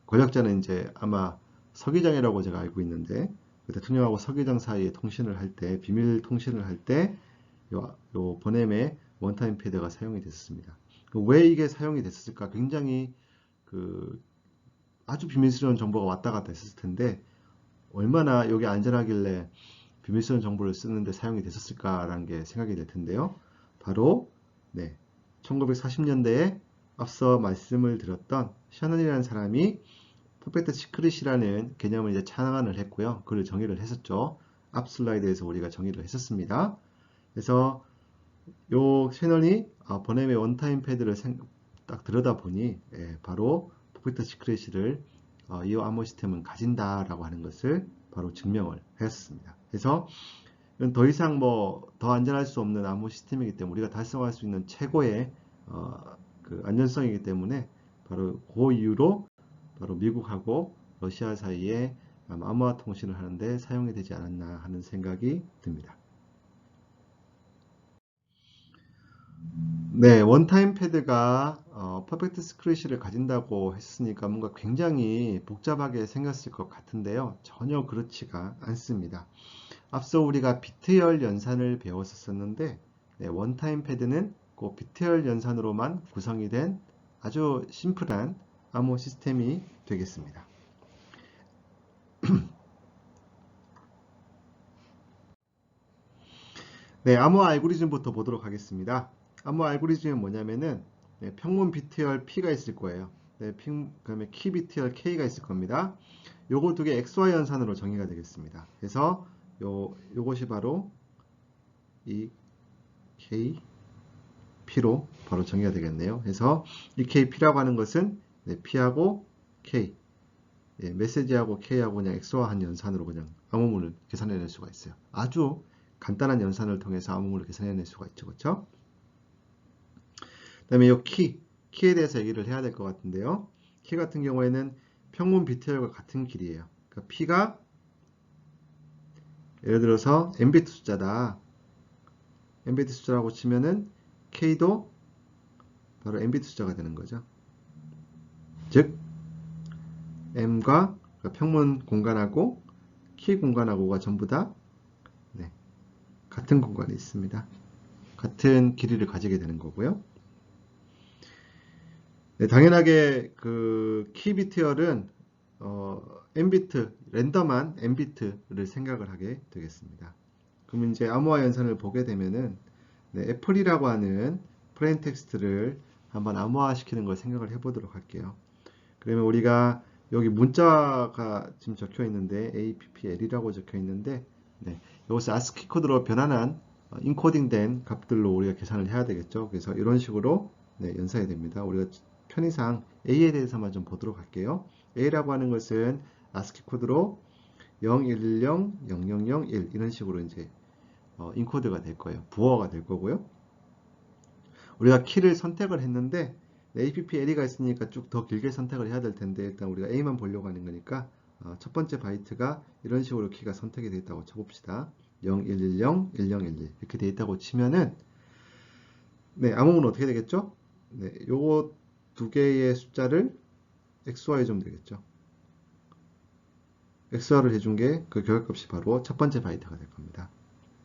권력자는 이제 아마 서기장이라고 제가 알고 있는데 그 대통령하고 서기장 사이에 통신을 할 때 비밀 통신을 할 때 요 버넴의 원타임 패드가 사용이 됐습니다. 왜 이게 사용이 됐을까? 굉장히 그 아주 비밀스러운 정보가 왔다 갔다 했을 텐데 얼마나 이게 안전하길래 비밀스러운 정보를 쓰는데 사용이 됐었을까라는 게 생각이 될 텐데요. 바로 1940년대에 앞서 말씀을 드렸던 셔넌이라는 사람이 퍼펙트 시크릿이라는 개념을 이제 창안을 했고요. 그걸 정의를 했었죠. 앞 슬라이드에서 우리가 정의를 했었습니다. 그래서 요 채널이 버넴의 원타임 패드를 딱 들여다보니 바로 퍼펙트 시크릿을 이 암호 시스템은 가진다라고 하는 것을 바로 증명을 했습니다. 그래서 이건 더 이상 뭐 더 안전할 수 없는 암호 시스템이기 때문에 우리가 달성할 수 있는 최고의 그 안전성이기 때문에 바로 그 이유로 바로 미국하고 러시아 사이에 암호화 통신을 하는데 사용이 되지 않았나 하는 생각이 듭니다. 네, 원타임 패드가 퍼펙트 스크래치를 가진다고 했으니까 뭔가 굉장히 복잡하게 생겼을 것 같은데요. 전혀 그렇지가 않습니다. 앞서 우리가 비트열 연산을 배웠었는데 원타임 패드는 그 비트열 연산으로만 구성이 된 아주 심플한 암호 시스템이 되겠습니다. 네, 암호 알고리즘부터 보도록 하겠습니다. 암호 알고리즘은 뭐냐면은 평문 비트열 P가 있을 거예요. 그다음에 키 비트열 K가 있을 겁니다. 요거 두 개 XY 연산으로 정의가 되겠습니다. 그래서 요것이 바로 이 K, P로 바로 정의가 되겠네요. 그래서 이 KP라고 하는 것은 P하고 K, 메시지하고 K하고 그냥 XY한 연산으로 그냥 암호문을 계산해낼 수가 있어요. 아주 간단한 연산을 통해서 암호문을 계산해낼 수가 있죠. 그렇죠? 그 다음에 이 키에 대해서 얘기를 해야 될 것 같은데요. 키 같은 경우에는 평문 비트열과 같은 길이에요. 그러니까 P가 예를 들어서 n비트 숫자다. n비트 숫자라고 치면은 K도 바로 n비트 숫자가 되는 거죠. 즉 M과 평문 공간하고 키 공간하고가 전부 다 같은 공간에 있습니다. 같은 길이를 가지게 되는 거고요. 당연하게 그 키 비트열은 n비트, 랜덤한 n비트를 생각을 하게 되겠습니다. 그럼 이제 암호화 연산을 보게 되면은 애플이라고 하는 플레인 텍스트를 한번 암호화 시키는 걸 생각을 해보도록 할게요. 그러면 우리가 여기 문자가 지금 적혀 있는데 APPL이라고 적혀 있는데 이것을 ASCII 코드로 변환한 인코딩된 값들로 우리가 계산을 해야 되겠죠. 그래서 이런 식으로 연산이 됩니다. 우리가 편의상 A에 대해서만 좀 보도록 할게요. A라고 하는 것은 ASCII 코드로 0110, 0001 이런 식으로 이제 인코드가 될 거예요. 부호가 될 거고요. 우리가 키를 선택을 했는데 APPL이가 있으니까 쭉 더 길게 선택을 해야 될 텐데 일단 우리가 A만 보려고 하는 거니까 첫 번째 바이트가 이런 식으로 키가 선택이 되어 있다고 쳐봅시다. 0110, 1011 이렇게 되어 있다고 치면은 암호문은 어떻게 되겠죠? 요거 두 개의 숫자를 XY 좀 되겠죠. XY를 해준 게 그 결과값이 바로 첫 번째 바이트가 될 겁니다.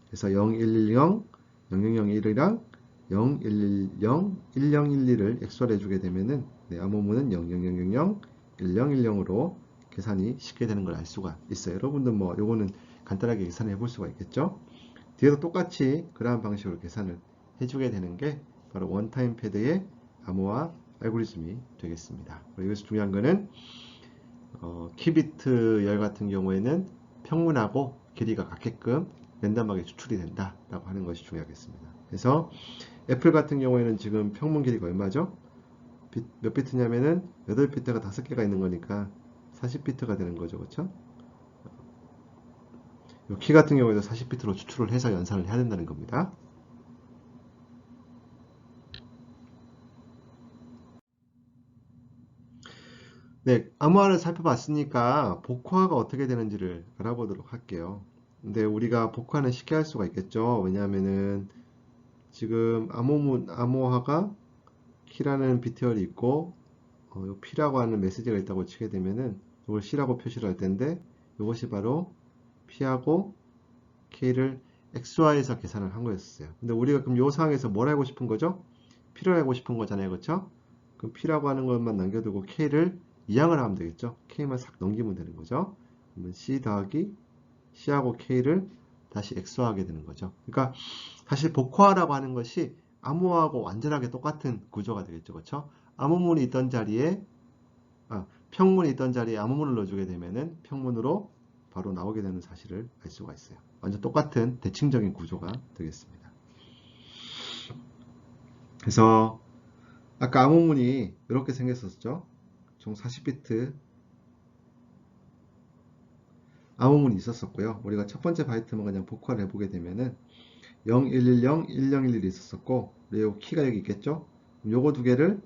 그래서 0110, 0001이랑 0110, 1011을 XOR 해주게 되면은 암호문은 00000, 1010으로 이렇게 계산이 쉽게 되는 걸 알 수가 있어요. 여러분들 뭐 요거는 간단하게 계산을 해볼 수가 있겠죠. 뒤에도 똑같이 그러한 방식으로 계산을 해주게 되는 게 바로 원타임 패드의 암호화 알고리즘이 되겠습니다. 그리고 여기서 중요한 거는 키비트 열 같은 경우에는 평문하고 길이가 같게끔 랜덤하게 추출이 된다라고 하는 것이 중요하겠습니다. 그래서 애플 같은 경우에는 지금 평문 길이가 얼마죠? 몇 비트냐면은 8비트가 5개가 있는 거니까 40비트가 되는 거죠. 그렇죠? 키 같은 경우에도 40비트로 추출을 해서 연산을 해야 된다는 겁니다. 네, 암호화를 살펴봤으니까 복화가 어떻게 되는지를 알아보도록 할게요. 근데 우리가 복화는 쉽게 할 수가 있겠죠. 왜냐하면은 지금 암호화가 키라는 비트열이 있고 요 P라고 하는 메시지가 있다고 치게 되면은 이걸 C라고 표시를 할 텐데 이것이 바로 P하고 K를 XY에서 계산을 한 거였어요. 근데 우리가 그럼 이 상황에서 뭘 알고 싶은 거죠? P를 알고 싶은 거잖아요. 그렇죠? 그럼 P라고 하는 것만 남겨두고 K를 이항을 하면 되겠죠? K만 싹 넘기면 되는 거죠. 그러면 C 더하기 C하고 K를 다시 X화하게 되는 거죠. 그러니까 사실 복화라고 하는 것이 암호하고 완전하게 똑같은 구조가 되겠죠. 그렇죠? 암호문이 있던 자리에 평문이 있던 자리에 암호문을 넣어주게 되면은 평문으로 바로 나오게 되는 사실을 알 수가 있어요. 완전 똑같은 대칭적인 구조가 되겠습니다. 그래서 아까 암호문이 이렇게 생겼었죠. 총 40비트 암호문이 있었었고요. 우리가 첫 번째 바이트만 그냥 복화를 해보게 되면은 0110, 1011이 있었었고, 그리고 키가 여기 있겠죠? 요거 두 개를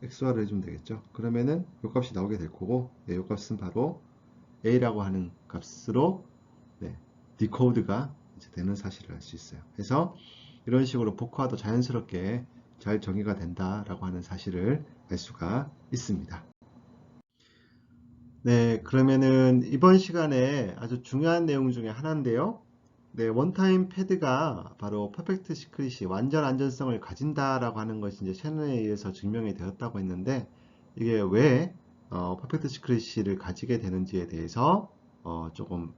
XY를 해주면 되겠죠? 그러면은 요 값이 나오게 될 거고, 네, 요 값은 바로 A라고 하는 값으로 네, 디코드가 이제 되는 사실을 알 수 있어요. 그래서 이런 식으로 복화도 자연스럽게 잘 정의가 된다라고 하는 사실을 알 수가 있습니다. 네, 그러면은 이번 시간에 아주 중요한 내용 중에 하나인데요. 네, 원타임 패드가 바로 퍼펙트 시크릿이 완전 안전성을 가진다라고 하는 것이 이제 셰넌에 의해서 증명이 되었다고 했는데 이게 왜 퍼펙트 시크릿을 가지게 되는지에 대해서 조금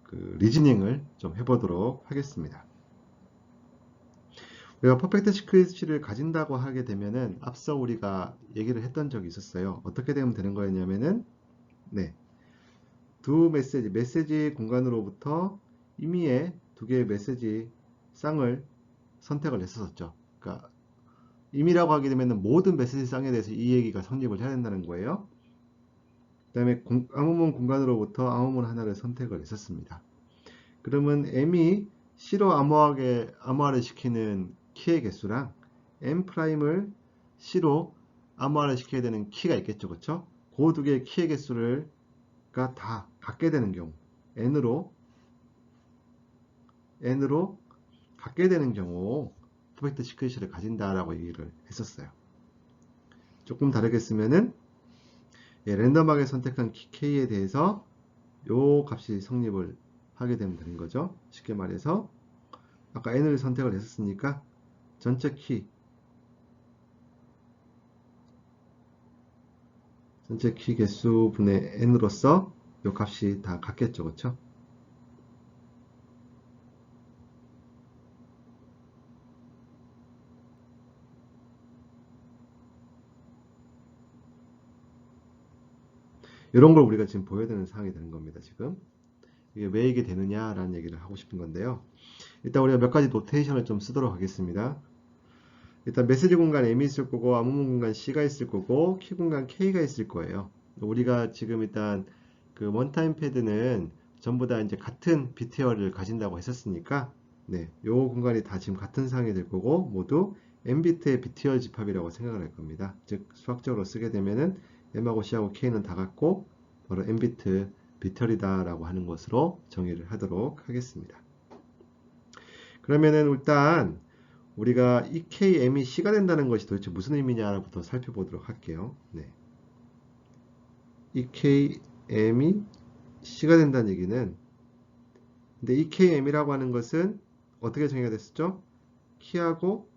그 리즈닝을 좀 해보도록 하겠습니다. 우리가 퍼펙트 시크릿을 가진다고 하게 되면은 앞서 우리가 얘기를 했던 적이 있었어요. 어떻게 되면 되는 거였냐면은 네, 두 메시지 공간으로부터 임의의 두 개의 메시지 쌍을 선택을 했었죠. 그러니까 임의라고 하게 되면 모든 메시지 쌍에 대해서 이 얘기가 성립을 해야 된다는 거예요. 그 다음에 암호문 공간으로부터 암호문 하나를 선택을 했었습니다. 그러면 M이 C로 암호화를 시키는 키의 개수랑 M''을 C로 암호화를 시켜야 되는 키가 있겠죠. 그렇죠? 그 두 개의 키의 개수를 다 같게 되는 경우 n으로 같게 되는 경우 퍼펙트 시크릿을 가진다라고 얘기를 했었어요. 조금 다르게 쓰면은 랜덤하게 선택한 키 k에 대해서 요 값이 성립을 하게 되면 되는 거죠. 쉽게 말해서 아까 n을 선택을 했었으니까 전체 키 개수 분의 n으로서 요 값이 다 같겠죠. 그렇죠? 이런 걸 우리가 지금 보여야 되는 상황이 되는 겁니다. 지금 이게 왜 이게 되느냐라는 얘기를 하고 싶은 건데요. 일단 우리가 몇 가지 노테이션을 좀 쓰도록 하겠습니다. 일단 메시지 공간 M이 있을 거고 암호문 공간 C가 있을 거고 키 공간 K가 있을 거예요. 우리가 지금 일단 그 원타임 패드는 전부 다 이제 같은 비트열을 가진다고 했었으니까 네, 요 공간이 다 지금 같은 상황이 될 거고 모두 M비트의 비트열 집합이라고 생각을 할 겁니다. 즉 수학적으로 쓰게 되면은 M하고 C하고 K는 다 같고 바로 M비트 비트열이다 라고 하는 것으로 정의를 하도록 하겠습니다. 그러면은 일단 우리가 EKM이 C가 된다는 것이 도대체 무슨 의미냐부터 살펴보도록 할게요. 네. EKM이 C가 된다는 얘기는 근데 EKM이라고 하는 것은 어떻게 정의가 됐었죠? 키하고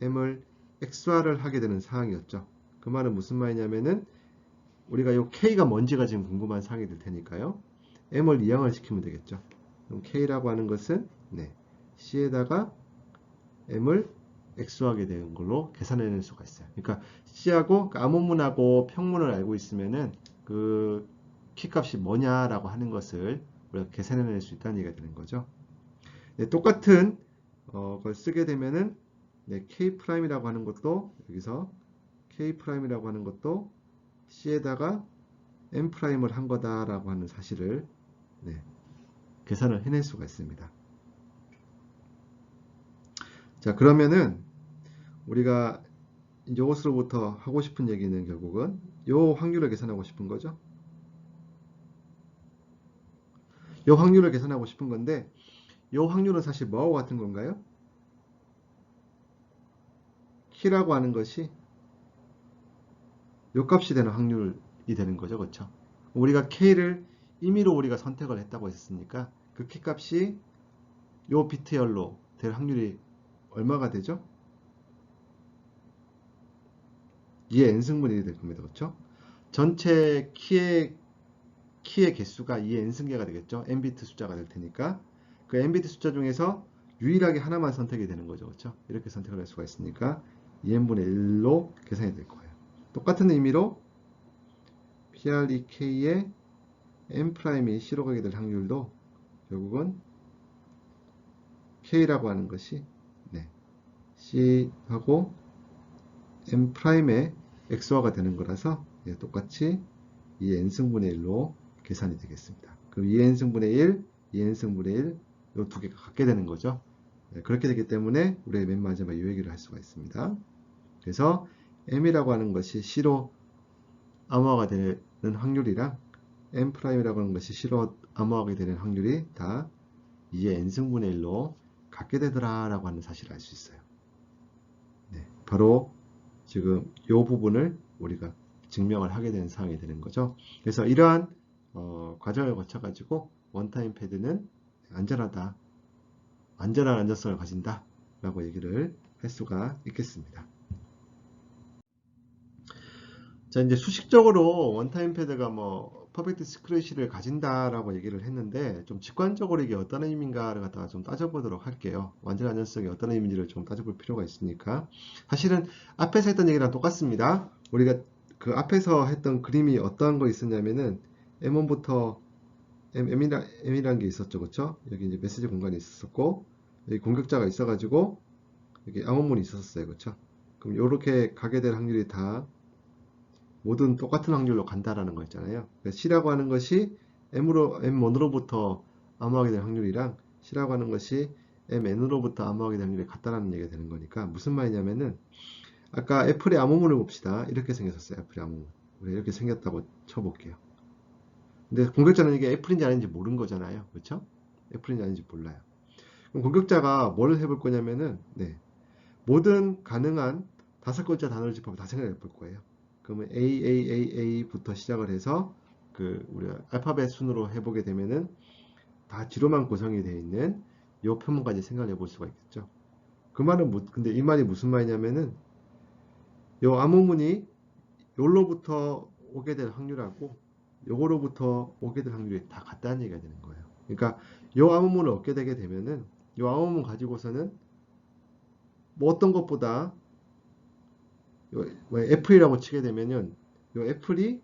M을 X화를 하게 되는 상황이었죠. 그 말은 무슨 말이냐면은 우리가 요 K가 뭔지가 지금 궁금한 사항이 될 테니까요. M을 이항을 시키면 되겠죠. 그럼 K라고 하는 것은 C에다가 M을 X하게 되는 걸로 계산해낼 수가 있어요. 그러니까 C하고 암호문하고 평문을 알고 있으면은 그 키값이 뭐냐라고 하는 것을 우리가 계산해낼 수 있다는 얘기가 되는 거죠. 똑같은 걸 쓰게 되면은 K'이라고 하는 것도 여기서 K'이라고 하는 것도 C에다가 M'을 한 거다라고 하는 사실을 계산을 해낼 수가 있습니다. 자, 그러면은 우리가 이것으로부터 하고 싶은 얘기는 결국은 요 확률을 계산하고 싶은 거죠. 요 확률을 계산하고 싶은 건데 요 확률은 사실 뭐하고 같은 건가요? 키라고 하는 것이 요 값이 되는 확률이 되는 거죠. 그렇죠? 우리가 K를 임의로 우리가 선택을 했다고 했으니까 그 키 값이 요 비트열로 될 확률이 얼마가 되죠? 2의 n승분의 1이 될 겁니다. 그렇죠? 전체 키의 개수가 2의 n승계가 되겠죠. n비트 숫자가 될 테니까 그 n비트 숫자 중에서 유일하게 하나만 선택이 되는 거죠. 그렇죠? 이렇게 선택을 할 수가 있으니까 2n분의 1로 계산이 될 거예요. 똑같은 의미로 PREK의 M'이 C로 가게 될 확률도 결국은 K라고 하는 것이 C하고 M'의 XO가 되는 거라서 똑같이 2n승분의 1로 계산이 되겠습니다. 그럼 2n승분의 1, 2n승분의 1, 이 두 개가 같게 되는 거죠. 그렇게 되기 때문에 우리가 맨 마지막에 이 얘기를 할 수가 있습니다. 그래서 M이라고 하는 것이 C로 암호화가 되는 확률이랑 M'이라고 하는 것이 C로 암호화가 되는 확률이 다 2의 n승분의 1로 같게 되더라 라고 하는 사실을 알 수 있어요. 바로 지금 이 부분을 우리가 증명을 하게 되는 상황이 되는 거죠. 그래서 이러한 과정을 거쳐 가지고 원타임 패드는 안전하다, 안전한 안전성을 가진다 라고 얘기를 할 수가 있겠습니다. 자, 이제 수식적으로 원타임 패드가 뭐 퍼펙트 시크릿을 가진다라고 얘기를 했는데 좀 직관적으로 이게 어떤 의미인가를 갖다가 좀 따져보도록 할게요. 완전 안전성이 어떤 의미인지를 좀 따져볼 필요가 있으니까. 사실은 앞에서 했던 얘기랑 똑같습니다. 우리가 그 앞에서 했던 그림이 어떤 거 있었냐면은 M1부터 M이라는 게 있었죠. 그쵸? 여기 이제 메시지 공간이 있었고 여기 공격자가 있어가지고 여기 암호문이 있었어요. 그쵸? 그럼 이렇게 가게 될 확률이 다 모든 똑같은 확률로 간다라는 거 있잖아요. C라고 하는 것이 M1으로부터 암호하게 될 확률이랑 C라고 하는 것이 MN으로부터 암호하게 될 확률이 같다라는 얘기가 되는 거니까 무슨 말이냐면은 아까 애플의 암호문을 봅시다. 이렇게 생겼었어요. 애플의 암호문. 우리 이렇게 생겼다고 쳐볼게요. 근데 공격자는 이게 애플인지 아닌지 모르는 거잖아요. 그렇죠? 애플인지 아닌지 몰라요. 그럼 공격자가 뭘 해볼 거냐면은 모든 가능한 5글자 단어를 집합을 다 생각해 볼 거예요. 그러면 AAAA부터 시작을 해서 그 우리가 알파벳 순으로 해보게 되면은 다 지로만 구성이 되어 있는 이 표문까지 생각을 해볼 수가 있겠죠. 그 말은 근데 이 말이 무슨 말이냐면은 이 암호문이 요로부터 오게 될 확률하고 요거로부터 오게 될 확률이 다 같다는 얘기가 되는 거예요. 그러니까 이 암호문을 얻게 되게 되면은 이 암호문 가지고서는 뭐 어떤 것보다 애플이라고 치게 되면은 이 애플이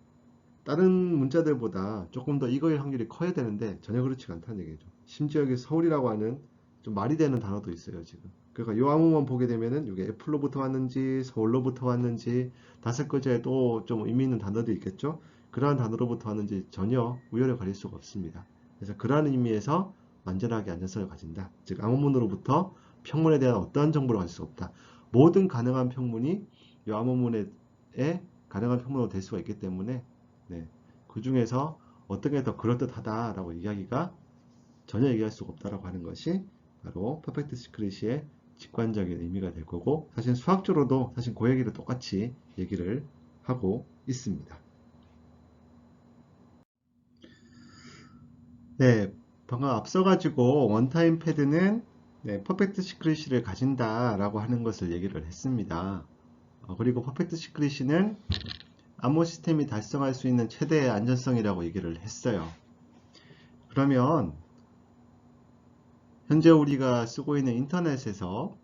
다른 문자들보다 조금 더 이거일 확률이 커야 되는데 전혀 그렇지가 않다는 얘기죠. 심지어 여기 서울이라고 하는 좀 말이 되는 단어도 있어요, 지금. 그러니까 요 암호만 보게 되면은 이게 애플로부터 왔는지 서울로부터 왔는지 5글자에 또 좀 의미 있는 단어도 있겠죠. 그러한 단어로부터 왔는지 전혀 우열을 가릴 수가 없습니다. 그래서 그러한 의미에서 완전하게 안전성을 가진다. 즉 암호문으로부터 평문에 대한 어떠한 정보를 가질 수 없다. 모든 가능한 평문이 이 암호문에 가능한 평문으로 될 수가 있기 때문에 그 중에서 어떤 게 더 그럴듯하다라고 이야기가 전혀 얘기할 수가 없다라고 하는 것이 바로 퍼펙트 시크릿의 직관적인 의미가 될 거고 사실 수학적으로도 사실 그 얘기를 똑같이 얘기를 하고 있습니다. 방금 앞서가지고 원타임 패드는 퍼펙트 시크릿을 가진다라고 하는 것을 얘기를 했습니다. 그리고 퍼펙트 시크릿은 암호 시스템이 달성할 수 있는 최대의 안전성이라고 얘기를 했어요. 그러면 현재 우리가 쓰고 있는 인터넷에서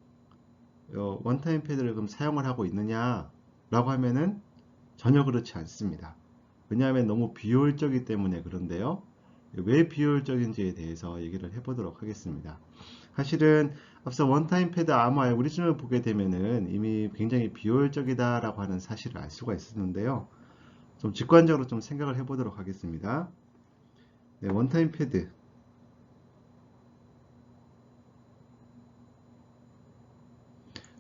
원타임 패드를 그럼 사용을 하고 있느냐 라고 하면은 전혀 그렇지 않습니다. 왜냐하면 너무 비효율적이기 때문에 그런데요. 왜 비효율적인지에 대해서 얘기를 해보도록 하겠습니다. 사실은 앞서 원타임 패드 암호 알고리즘을 보게 되면은 이미 굉장히 비효율적이다라고 하는 사실을 알 수가 있었는데요. 좀 직관적으로 좀 생각을 해보도록 하겠습니다. 네, 원타임 패드.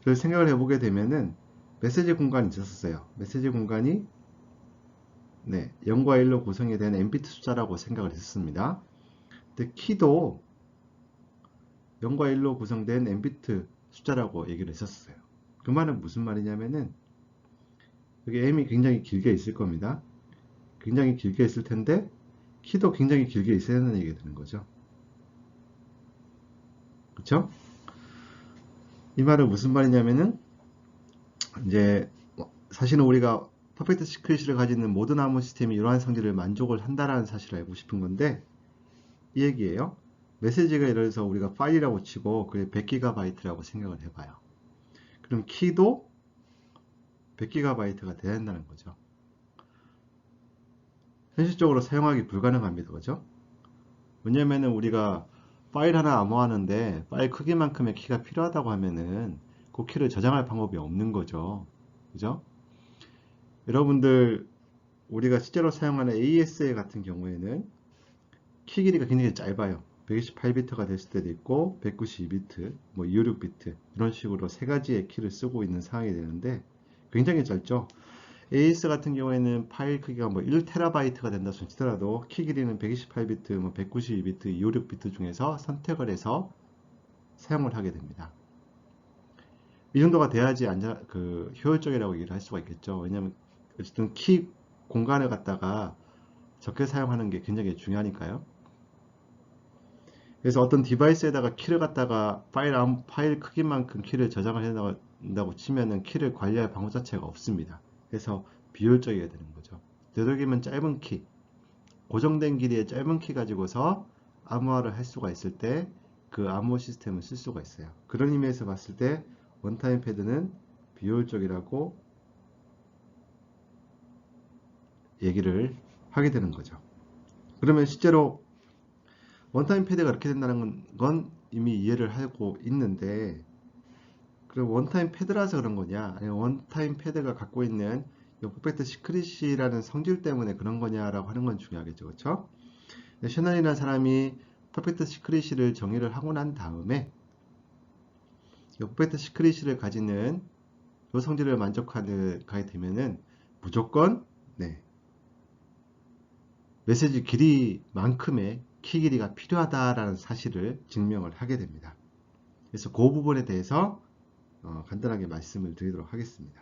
를 생각을 해보게 되면은 메시지 공간이 있었어요. 메시지 공간이 0과 1로 구성이 된 n비트 숫자라고 생각을 했습니다. 근데 키도 0과 1로 구성된 n비트 숫자라고 얘기를 했었어요. 그 말은 무슨 말이냐면은 여기 m이 굉장히 길게 있을 겁니다. 굉장히 길게 있을 텐데 키도 굉장히 길게 있어야 하는 얘기가 되는 거죠. 그쵸? 이 말은 무슨 말이냐면은 이제 사실은 우리가 퍼펙트 시크릿을 가지는 모든 암호 시스템이 이러한 성질을 만족을 한다라는 사실을 알고 싶은 건데 이 얘기예요. 메시지가 예를 들어서 우리가 파일이라고 치고 그게 100GB라고 생각을 해봐요. 그럼 키도 100GB가 돼야 한다는 거죠. 현실적으로 사용하기 불가능합니다. 그죠? 왜냐면은 우리가 파일 하나 암호하는데 파일 크기만큼의 키가 필요하다고 하면은 그 키를 저장할 방법이 없는 거죠. 그죠? 여러분들 우리가 실제로 사용하는 AES 같은 경우에는 키 길이가 굉장히 짧아요. 128비트가 됐을 때도 있고 192비트, 뭐 256비트 이런 식으로 세 가지의 키를 쓰고 있는 상황이 되는데 굉장히 짧죠. AES 같은 경우에는 파일 크기가 뭐 1TB가 된다 치더라도 키 길이는 128비트, 뭐 192비트, 256비트 중에서 선택을 해서 사용을 하게 됩니다. 이 정도가 돼야지 효율적이라고 얘기를 할 수가 있겠죠. 왜냐하면 어쨌든 키 공간을 갖다가 적게 사용하는 게 굉장히 중요하니까요. 그래서 어떤 디바이스에다가 키를 갖다가 파일 크기만큼 키를 저장을 해놓는다고 치면은 키를 관리할 방법 자체가 없습니다. 그래서 비효율적이게 되는 거죠. 되도록이면 짧은 키, 고정된 길이의 짧은 키 가지고서 암호화를 할 수가 있을 때 그 암호 시스템을 쓸 수가 있어요. 그런 의미에서 봤을 때 원타임 패드는 비효율적이라고 얘기를 하게 되는 거죠. 그러면 실제로 원타임 패드가 이렇게 된다는 건 이미 이해를 하고 있는데 그럼 원타임 패드라서 그런 거냐 아니면 원타임 패드가 갖고 있는 퍼펙트 시크릿이라는 성질 때문에 그런 거냐라고 하는 건 중요하겠죠. 그렇죠? 셔넌이라는 사람이 퍼펙트 시크릿을 정의를 하고 난 다음에 퍼펙트 시크릿을 가지는 그 성질을 만족하게 되면은 무조건 메시지 길이만큼의 키 길이가 필요하다라는 사실을 증명을 하게 됩니다. 그래서 그 부분에 대해서 간단하게 말씀을 드리도록 하겠습니다.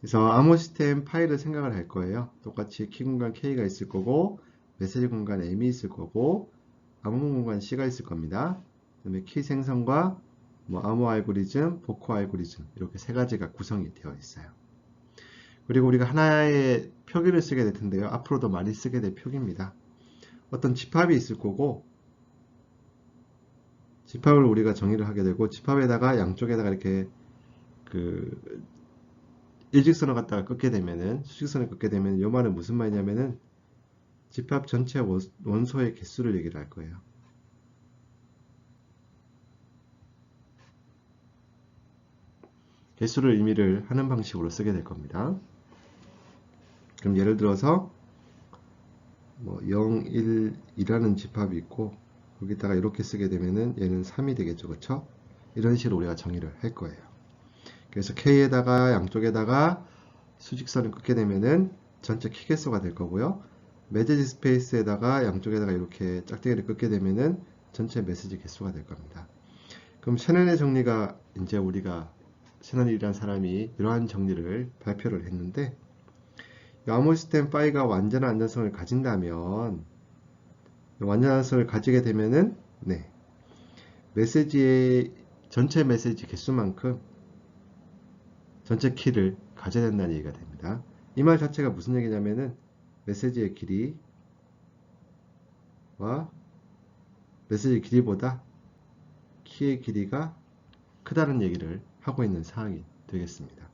그래서 암호 시스템 파일을 생각을 할 거예요. 똑같이 키 공간 K가 있을 거고 메시지 공간 M이 있을 거고 암호 공간 C가 있을 겁니다. 그 다음에 키 생성과 암호 알고리즘, 복호 알고리즘 이렇게 세 가지가 구성이 되어 있어요. 그리고 우리가 하나의 표기를 쓰게 될 텐데요. 앞으로도 많이 쓰게 될 표기입니다. 어떤 집합이 있을 거고 집합을 우리가 정의를 하게 되고 집합에다가 양쪽에다가 이렇게 일직선을 갖다가 긋게 되면은 수직선을 긋게 되면 이 말은 무슨 말이냐면은 집합 전체 원소의 개수를 얘기를 할 거예요. 개수를 의미를 하는 방식으로 쓰게 될 겁니다. 그럼 예를 들어서 0, 1, 2라는 집합이 있고 거기다가 이렇게 쓰게 되면은 얘는 3이 되겠죠. 그쵸? 이런 식으로 우리가 정의를 할 거예요. 그래서 K에다가 양쪽에다가 수직선을 긋게 되면은 전체 키 개수가 될 거고요. 메시지 스페이스에다가 양쪽에다가 이렇게 짝대기를 긋게 되면은 전체 메시지 개수가 될 겁니다. 그럼 셔넌의 정리가 이제 우리가 셔넌이라는 사람이 이러한 정리를 발표를 했는데 암호 시스템 파이가 완전한 안전성을 가진다면 완전한 안전성을 가지게 되면은 메시지의 전체 메시지 개수만큼 전체 키를 가져야 된다는 얘기가 됩니다. 이 말 자체가 무슨 얘기냐면은 메시지의 길이와 메시지 길이보다 키의 길이가 크다는 얘기를 하고 있는 사항이 되겠습니다.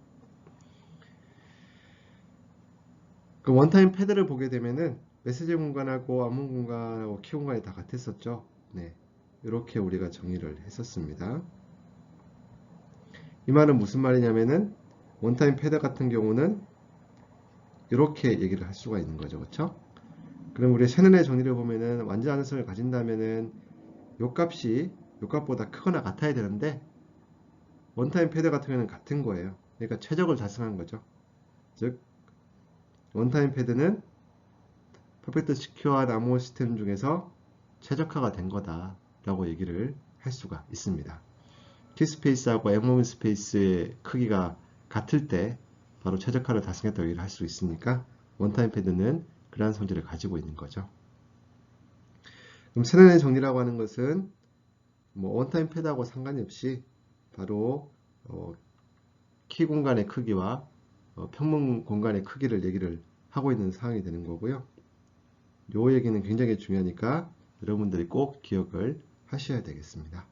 그 원타임 패드를 보게 되면은 메시지 공간하고 암호 공간하고 키 공간이 다 같았었죠. 네, 이렇게 우리가 정의를 했었습니다. 이 말은 무슨 말이냐면은 원타임 패드 같은 경우는 이렇게 얘기를 할 수가 있는 거죠. 그렇죠? 그럼 우리 샤넬의 정의를 보면은 완전 안성을 가진다면은 요 값이 요 값보다 크거나 같아야 되는데 원타임 패드 같은 경우는 같은 거예요. 그러니까 최적을 달성한 거죠. 즉 원타임 패드는 퍼펙트 시큐어한 암호 시스템 중에서 최적화가 된 거다 라고 얘기를 할 수가 있습니다. 키스페이스하고 엠모먼트 스페이스의 크기가 같을 때 바로 최적화를 달성했다고 얘기를 할 수 있으니까 원타임 패드는 그러한 성질을 가지고 있는 거죠. 그럼 세련의 정리라고 하는 것은 뭐 원타임 패드하고 상관이 없이 바로 키 공간의 크기와 평면 공간의 크기를 얘기를 하고 있는 사항이 되는 거고요. 요 얘기는 굉장히 중요하니까 여러분들이 꼭 기억을 하셔야 되겠습니다.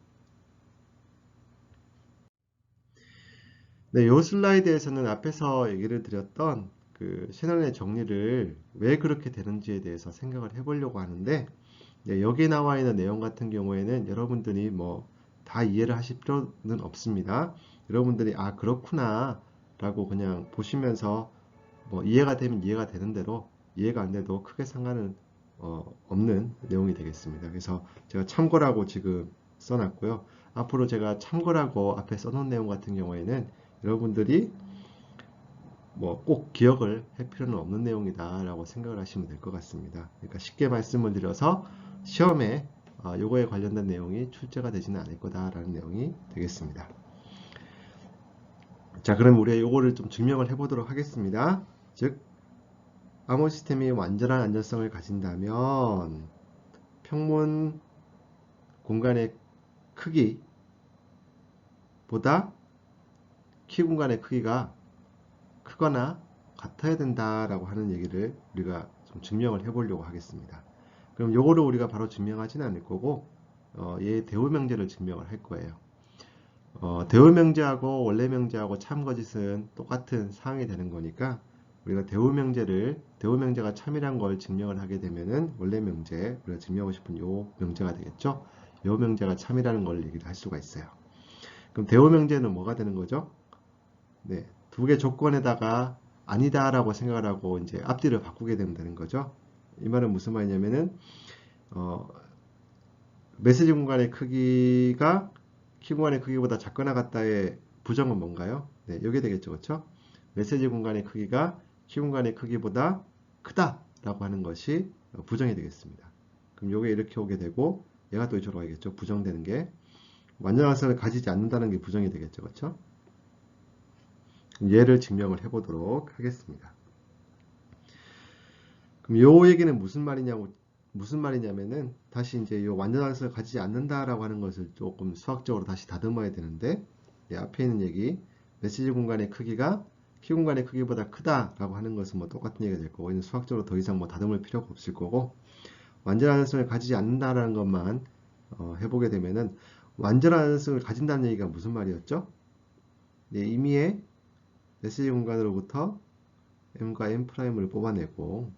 네, 요 슬라이드에서는 앞에서 얘기를 드렸던 그 셰넌의 정리를 왜 그렇게 되는지에 대해서 생각을 해보려고 하는데, 네, 여기 나와 있는 내용 같은 경우에는 여러분들이 뭐 다 이해를 하실 필요는 없습니다. 여러분들이 아 그렇구나 라고 그냥 보시면서 뭐 이해가 되면 이해가 되는 대로, 이해가 안 돼도 크게 상관은 없는 내용이 되겠습니다. 그래서 제가 참고라고 지금 써놨고요. 앞으로 제가 참고라고 앞에 써놓은 내용 같은 경우에는 여러분들이 뭐 꼭 기억을 할 필요는 없는 내용이다 라고 생각을 하시면 될 것 같습니다. 그러니까 쉽게 말씀을 드려서 시험에 요거에 관련된 내용이 출제가 되지는 않을 거다라는 내용이 되겠습니다. 자, 그럼 우리가 요거를 좀 증명을 해보도록 하겠습니다. 즉 암호 시스템이 완전한 안전성을 가진다면 평문 공간의 크기보다 키 공간의 크기가 크거나 같아야 된다라고 하는 얘기를 우리가 좀 증명을 해보려고 하겠습니다. 그럼 요거를 우리가 바로 증명하지는 않을 거고 얘 대우명제를 증명을 할 거예요. 대우명제하고 원래명제하고 참거짓은 똑같은 사항이 되는 거니까 우리가 대우명제가 참이란 걸 증명을 하게 되면은 원래명제, 우리가 증명하고 싶은 요 명제가 되겠죠. 요 명제가 참이라는 걸 얘기를 할 수가 있어요. 그럼 대우명제는 뭐가 되는 거죠? 네, 두 개 조건에다가 아니다라고 생각을 하고 이제 앞뒤를 바꾸게 되면 되는 거죠. 이 말은 무슨 말이냐면은 메시지 공간의 크기가 키 공간의 크기보다 작거나 같다의 부정은 뭔가요? 네, 이게 되겠죠, 그렇죠? 메시지 공간의 크기가 키 공간의 크기보다 크다라고 하는 것이 부정이 되겠습니다. 그럼 이게 이렇게 오게 되고 얘가 또 이쪽으로 가겠죠. 부정되는 게 완전한성을 가지지 않는다는 게 부정이 되겠죠, 그렇죠? 얘를 증명을 해보도록 하겠습니다. 그럼 요 얘기는 무슨 말이냐면은 다시 이제 요 완전한성을 가지지 않는다라고 하는 것을 조금 수학적으로 다시 다듬어야 되는데, 앞에 있는 얘기 메시지 공간의 크기가 키 공간의 크기보다 크다라고 하는 것은 뭐 똑같은 얘기가 될 거고, 이는 수학적으로 더 이상 뭐 다듬을 필요가 없을 거고, 완전한성을 가지지 않는다라는 것만 해보게 되면은 완전한성을 가진다는 얘기가 무슨 말이었죠? 네, 임의의 메시지 공간으로부터 m과 m'을 뽑아내고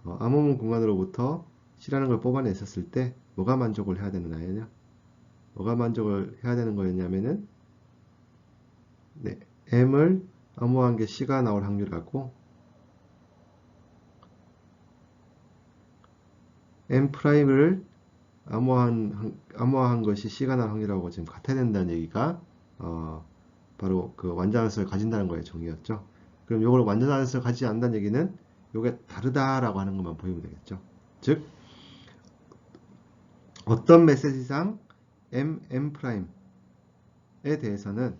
암호문 공간으로부터 C라는 걸 뽑아냈었을 때 뭐가 만족을 해야 되느냐요? 뭐가 만족을 해야 되는 거였냐면은 네, M을 암호한 게 C가 나올 확률하고 M'을 암호한 것이 C가 나올 확률하고 지금 같아야 된다는 얘기가 바로 그 완전한성을 가진다는 거의 정의였죠. 그럼 이걸 완전한성을 가지지 않는다는 얘기는 이게 다르다라고 하는 것만 보이면 되겠죠. 즉 어떤 메시지상 M''에 대해서는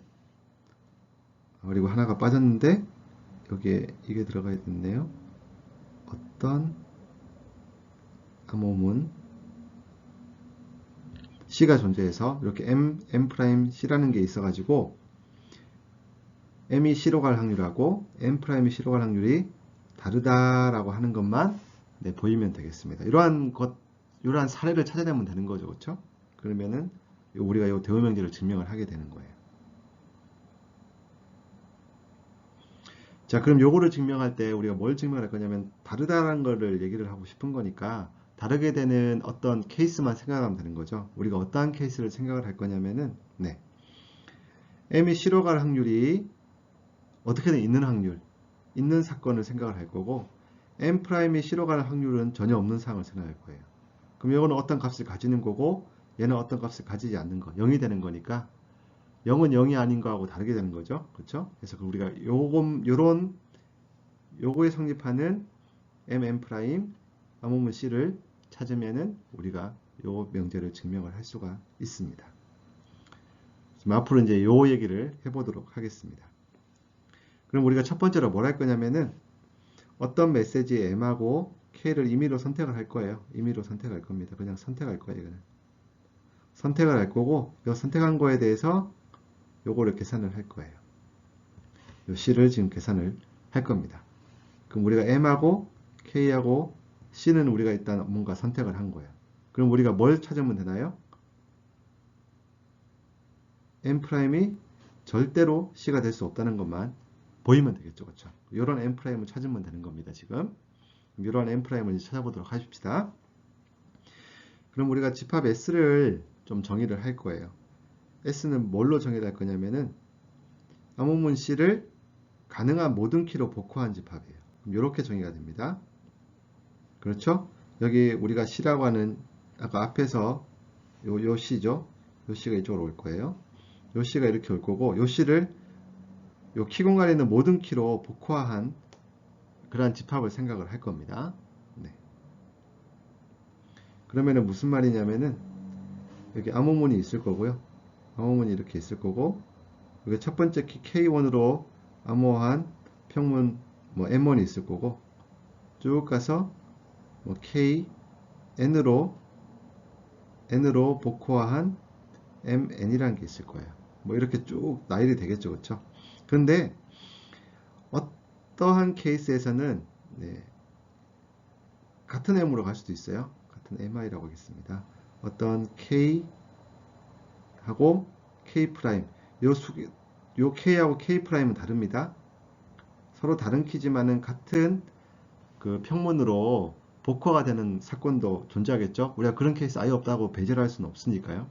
그리고 하나가 빠졌는데 여기에 이게 들어가야 됐네요. 어떤 암호문 C가 존재해서 이렇게 M'C라는 게 있어가지고 m이 C로 갈 확률하고 m'이 C로 갈 확률이 다르다라고 하는 것만 네, 보이면 되겠습니다. 이러한 사례를 찾아내면 되는 거죠. 그렇죠? 그러면은 우리가 이 대오명제를 증명을 하게 되는 거예요. 자, 그럼 요거를 증명할 때 우리가 뭘 증명할 거냐면 다르다라는 거를 얘기를 하고 싶은 거니까 다르게 되는 어떤 케이스만 생각하면 되는 거죠. 우리가 어떠한 케이스를 생각을 할 거냐면은 네. m이 C로 갈 확률이 어떻게든 있는 확률, 있는 사건을 생각을 할 거고 m'이 C로 갈 확률은 전혀 없는 상황을 생각할 거예요. 그럼 이거는 어떤 값을 가지는 거고 얘는 어떤 값을 가지지 않는 거, 0이 되는 거니까 0은 0이 아닌 거하고 다르게 되는 거죠. 그렇죠? 그래서 우리가 요거에 성립하는 m'' 암호문 C를 찾으면은 우리가 요 명제를 증명을 할 수가 있습니다. 앞으로 이제 요 얘기를 해보도록 하겠습니다. 그럼 우리가 첫 번째로 뭘 할 거냐면은 어떤 메시지의 M하고 K를 임의로 선택을 할 거예요. 임의로 선택할 겁니다. 그냥 선택할 거예요. 이거는. 선택을 할 거고 이 선택한 거에 대해서 요거를 계산을 할 거예요. 요 C를 지금 계산을 할 겁니다. 그럼 우리가 M하고 K하고 C는 우리가 일단 뭔가 선택을 한 거예요. 그럼 우리가 뭘 찾으면 되나요? M'이 절대로 C가 될 수 없다는 것만 보이면 되겠죠. 그렇죠? 이런 M'을 찾으면 되는 겁니다. 지금 이런 M'을 찾아보도록 하십시다. 그럼 우리가 집합 S를 좀 정의를 할 거예요. S는 뭘로 정의를 할 거냐면은 암호문 C를 가능한 모든 키로 복호한 집합이에요. 이렇게 정의가 됩니다. 그렇죠? 여기 우리가 C라고 하는 아까 앞에서 요 C죠? 요 C가 이쪽으로 올 거예요. 요 C가 이렇게 올 거고 요 C를 요 키 공간에 있는 모든 키로 복호한 그러한 집합을 생각을 할 겁니다. 네. 그러면은 무슨 말이냐면은 여기 암호문이 있을 거고요. 암호문이 이렇게 있을 거고 여기 첫 번째 키 K1으로 암호한 평문 뭐 M1이 있을 거고 쭉 가서 뭐 K N으로 복호한 MN이라는 게 있을 거예요. 뭐 이렇게 쭉 나열이 되겠죠. 그렇죠? 그런데 어떠한 케이스에서는 네, 같은 M으로 갈 수도 있어요. 같은 MI라고 하겠습니다. 어떤 K하고 K 프라임 요 K하고 K 프라임은 다릅니다. 서로 다른 키지만은 같은 그 평문으로 복호가 되는 사건도 존재하겠죠. 우리가 그런 케이스 아예 없다고 배제를 할 수는 없으니까요.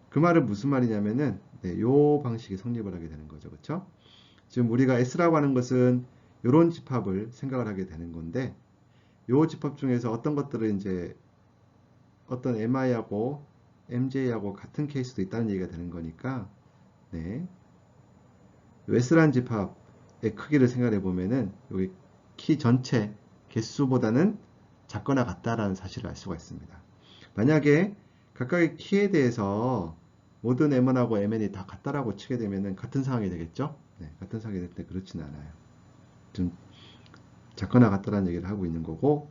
그 말은 무슨 말이냐면은 네, 요 방식이 성립을 하게 되는 거죠. 그렇죠? 지금 우리가 S라고 하는 것은 이런 집합을 생각을 하게 되는 건데 요 집합 중에서 어떤 것들은 이제 어떤 MI하고 MJ하고 같은 케이스도 있다는 얘기가 되는 거니까 네. S라는 집합의 크기를 생각해 보면은 여기 키 전체 개수보다는 작거나 같다라는 사실을 알 수가 있습니다. 만약에 각각의 키에 대해서 모든 M1하고 MN이 다 같다라고 치게 되면은 같은 상황이 되겠죠? 네, 같은 상황이 될 때 그렇지는 않아요. 좀 작거나 같다라는 얘기를 하고 있는 거고,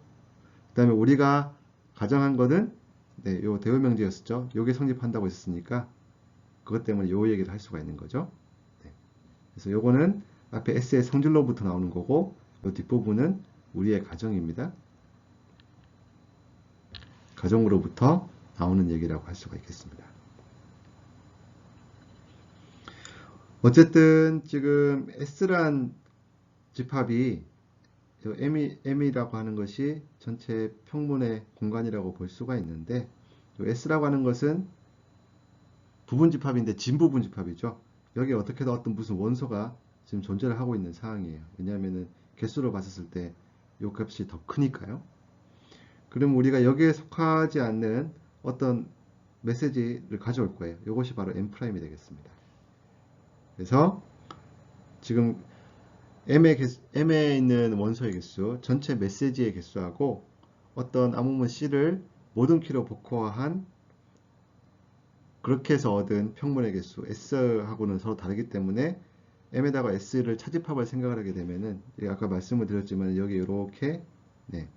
그 다음에 우리가 가정한 거는 네, 요 대오명제였었죠. 요게 성립한다고 했으니까 그것 때문에 요 얘기를 할 수가 있는 거죠. 네. 그래서 요거는 앞에 S의 성질로부터 나오는 거고, 요 뒷부분은 우리의 가정입니다. 가정으로부터 나오는 얘기라고 할 수가 있겠습니다. 어쨌든 지금 S란 집합이 M이라고 하는 것이 전체 평문의 공간이라고 볼 수가 있는데 S라고 하는 것은 부분 집합인데 진부분 집합이죠. 여기 어떻게든 어떤 무슨 원소가 지금 존재를 하고 있는 상황이에요. 왜냐하면 개수로 봤을 때 이 값이 더 크니까요. 그럼 우리가 여기에 속하지 않는 어떤 메시지를 가져올 거예요. 이것이 바로 M'이 되겠습니다. 그래서 지금 M에 있는 원소의 개수, 전체 메시지의 개수하고 어떤 암호문 C를 모든 키로 복호한 그렇게 해서 얻은 평문의 개수 S하고는 서로 다르기 때문에 M에다가 S를 차집합을 생각을 하게 되면은 아까 말씀을 드렸지만 여기 이렇게 네,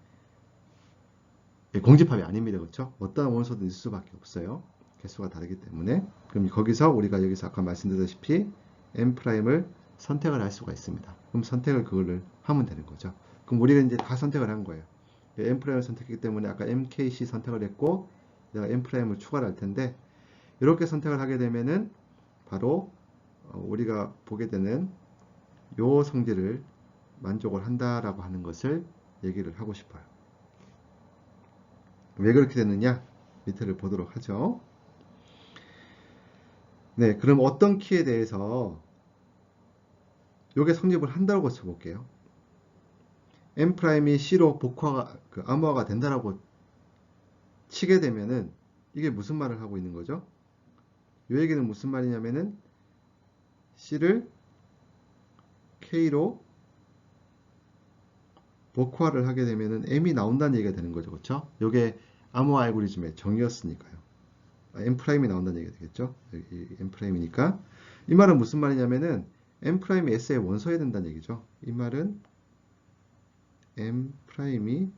공집합이 아닙니다. 그렇죠? 어떤 원소든 있을 수밖에 없어요. 개수가 다르기 때문에 그럼 거기서 우리가 여기서 아까 말씀드렸다시피 M'을 선택을 할 수가 있습니다. 그럼 선택을 그거를 하면 되는 거죠. 그럼 우리가 이제 다 선택을 한 거예요. M'을 선택했기 때문에 아까 MKC 선택을 했고 내가 M'을 추가를 할 텐데 이렇게 선택을 하게 되면은 바로 우리가 보게 되는 요 성질을 만족을 한다라고 하는 것을 얘기를 하고 싶어요. 왜 그렇게 됐느냐? 밑에를 보도록 하죠. 네, 그럼 어떤 키에 대해서 요게 성립을 한다고 쳐볼게요. M'이 C로 복화가, 암호화가 된다라고 치게 되면은 이게 무슨 말을 하고 있는 거죠? 요 얘기는 무슨 말이냐면은 C를 K로 복화를 하게 되면은 M이 나온다는 얘기가 되는 거죠. 그렇죠? 요게 암호화 알고리즘의 정의였으니까요. M'이 나온다는 얘기가 되겠죠? 여기 M'이니까 이 말은 무슨 말이냐면은 M'이 S에 원소해야 된다는 얘기죠. 이 말은 M'이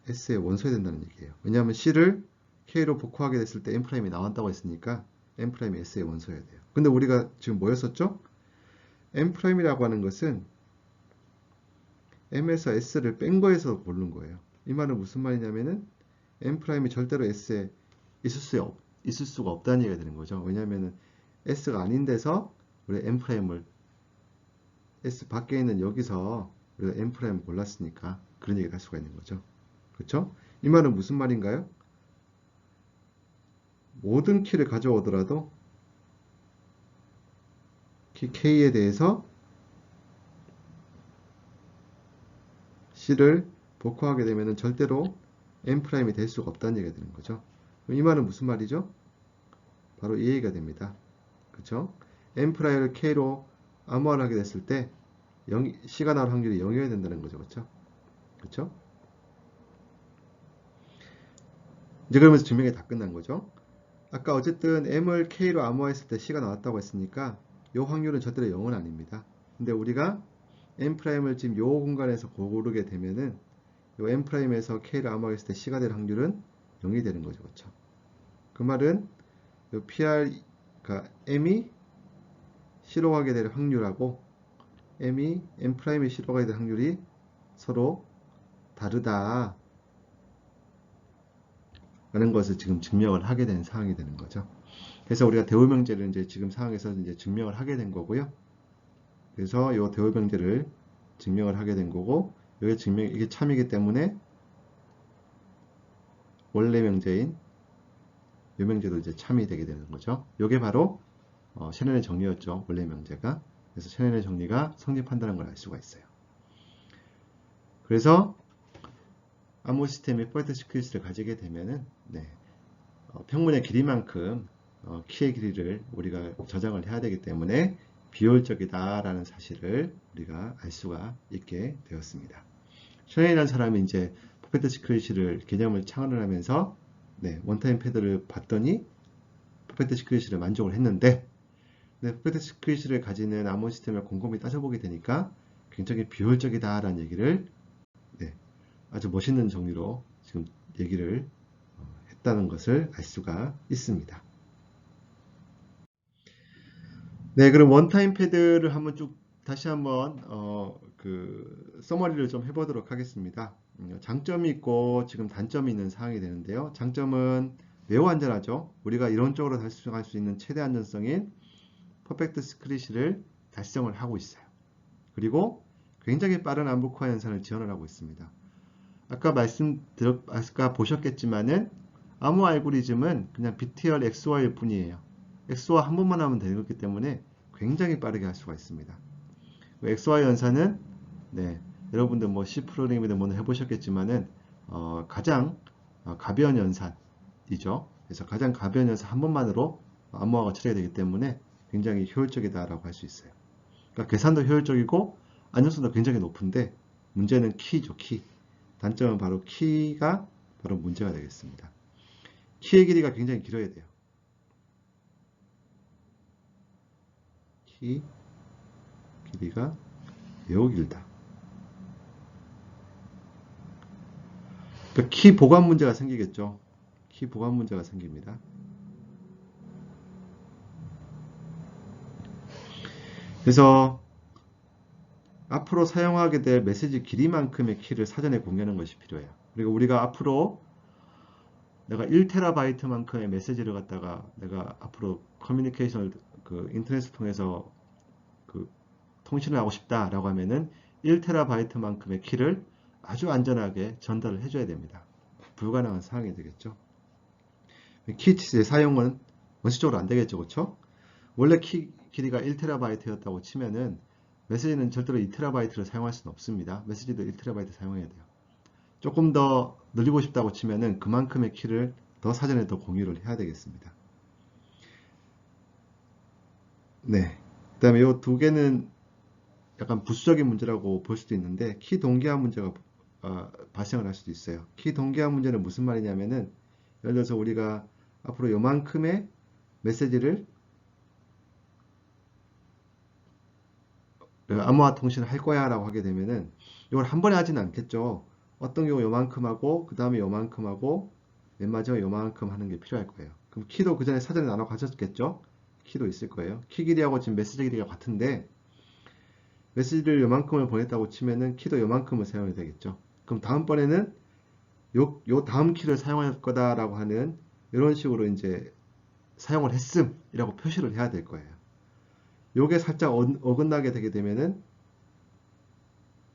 S에 원소해야 된다는 얘기예요. 왜냐하면 C를 K로 복화하게 됐을 때 M'이 나왔다고 했으니까 M'이 S에 원소해야 돼요. 근데 우리가 지금 뭐였었죠? M'이라고 하는 것은 M에서 S를 뺀 거에서 고른 거예요. 이 말은 무슨 말이냐면은 M'이 절대로 S에 있을 수가 없다는 얘기가 되는 거죠. 왜냐하면은 S가 아닌 데서 우리 M'을 S 밖에 있는 여기서 우리가 M'을 골랐으니까 그런 얘기를 할 수가 있는 거죠. 그렇죠? 이 말은 무슨 말인가요? 모든 키를 가져오더라도 키 K에 대해서 C를 복화하게 되면 절대로 M'이 될 수가 없다는 얘기가 되는 거죠. 이 말은 무슨 말이죠? 바로 이 얘기가 됩니다. 그렇죠? M'을 K로 암호화를 하게 됐을 때 C가 나올 확률이 0이어야 된다는 거죠. 그렇죠? 그렇죠? 이제 그러면서 증명이 다 끝난 거죠. 아까 어쨌든 M을 K로 암호화했을 때 C가 나왔다고 했으니까 이 확률은 절대로 0은 아닙니다. 근데 우리가 M'을 지금 이 공간에서 고르게 되면은 이 M'에서 K를 암호화했을 때 C가 될 확률은 0이 되는 거죠. 그렇죠? 그 말은 이 PR, 그러니까 M이 C로 가게 될 확률하고 M'이 M'C로 가게 될 확률이 서로 다르다 라는 것을 지금 증명을 하게 된 상황이 되는 거죠. 그래서 우리가 대오명제를 이제 지금 상황에서 이제 증명을 하게 된 거고요. 그래서 이 대오명제를 증명을 하게 된 거고, 이게 참이기 때문에 원래 명제인 요 명제도 이제 참이 되게 되는 거죠. 이게 바로 셰넌의 정리였죠. 원래 명제가. 그래서 셰넌의 정리가 성립한다는 걸 알 수가 있어요. 그래서 암호 시스템이 포인트 시크릿을 가지게 되면은 평문의 길이만큼 키의 길이를 우리가 저장을 해야 되기 때문에 비효율적이다라는 사실을 우리가 알 수가 있게 되었습니다. 셔넬이라는 사람이 이제 퍼펙트 시크릿을 개념을 창안을 하면서 원타임 패드를 봤더니 퍼펙트 시크릿을 만족을 했는데 퍼펙트 시크릿을 가지는 암호 시스템을 곰곰이 따져보게 되니까 굉장히 비효율적이다라는 얘기를 아주 멋있는 정리로 지금 얘기를 했다는 것을 알 수가 있습니다. 네, 그럼 원타임 패드를 한번 쭉 다시 한번 서머리를 좀 해보도록 하겠습니다. 장점이 있고 지금 단점이 있는 상황이 되는데요. 장점은 매우 안전하죠. 우리가 이론적으로 달성할 수 있는 최대 안전성인 퍼펙트 시크릿을 달성을 하고 있어요. 그리고 굉장히 빠른 암묵화 연산을 지원을 하고 있습니다. 아까 보셨겠지만은 암호 알고리즘은 그냥 BTR XOR일 뿐이에요. XOR 한 번만 하면 되는 거기 때문에 굉장히 빠르게 할 수가 있습니다. XOR 연산은 여러분들 뭐 C 프로그래밍이든 뭐든 해보셨겠지만은 가장 가벼운 연산이죠. 그래서 가장 가벼운 연산 한 번만으로 암호화가 처리가 되기 때문에 굉장히 효율적이다라고 할 수 있어요. 그러니까 계산도 효율적이고 안정성도 굉장히 높은데 문제는 키죠, 키. 단점은 바로 키가 바로 문제가 되겠습니다. 키의 길이가 굉장히 길어야 돼요. 키 길이가 매우 길다. 그러니까 키 보관 문제가 생기겠죠. 키 보관 문제가 생깁니다. 그래서 앞으로 사용하게 될 메시지 길이만큼의 키를 사전에 공유하는 것이 필요해요. 그리고 우리가 앞으로 내가 1TB만큼의 메시지를 갖다가 내가 앞으로 커뮤니케이션을 그 인터넷을 통해서 그 통신을 하고 싶다라고 하면은 1TB만큼의 키를 아주 안전하게 전달을 해줘야 됩니다. 불가능한 상황이 되겠죠. 키의 사용은 원칙적으로 안 되겠죠, 그렇죠? 원래 키 길이가 1TB였다고 치면은 메시지는 절대로 2TB를 사용할 수는 없습니다. 메시지도 1TB 사용해야 돼요. 조금 더 늘리고 싶다고 치면은 그만큼의 키를 더 사전에 더 공유를 해야 되겠습니다. 네. 그 다음에 이 두 개는 약간 부수적인 문제라고 볼 수도 있는데 키 동기화 문제가 발생을 할 수도 있어요. 키 동기화 문제는 무슨 말이냐면은 예를 들어서 우리가 앞으로 요만큼의 메시지를 암호화 통신을 할 거야 라고 하게 되면은 이걸 한 번에 하지는 않겠죠. 어떤 경우 요만큼 하고 그 다음에 요만큼 하고 맨 마지막에 요만큼 하는 게 필요할 거예요. 그럼 키도 그 전에 사전에 나눠 가졌겠죠. 키도 있을 거예요. 키 길이하고 지금 메시지 길이가 같은데 메시지를 요만큼을 보냈다고 치면은 키도 요만큼을 사용해야 되겠죠. 그럼 다음번에는 요 다음 키를 사용할 거다라고 하는 이런 식으로 이제 사용을 했음이라고 표시를 해야 될 거예요. 요게 살짝 어긋나게 되게 되면은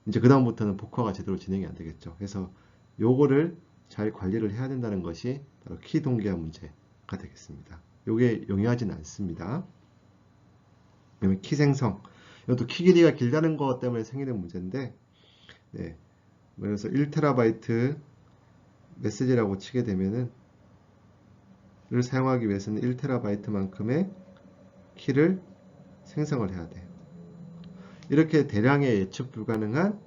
이제 그다음부터는 복화가 제대로 진행이 안 되겠죠. 그래서 요거를 잘 관리를 해야 된다는 것이 바로 키 동기화 문제가 되겠습니다. 요게 용이하진 않습니다. 그러면 키 생성. 이것도 키 길이가 길다는 것 때문에 생기는 문제인데, 네. 그래서 1TB 메시지라고 치게 되면은, 를 사용하기 위해서는 1TB만큼의 키를 생성을 해야 돼요. 이렇게 대량의 예측 불가능한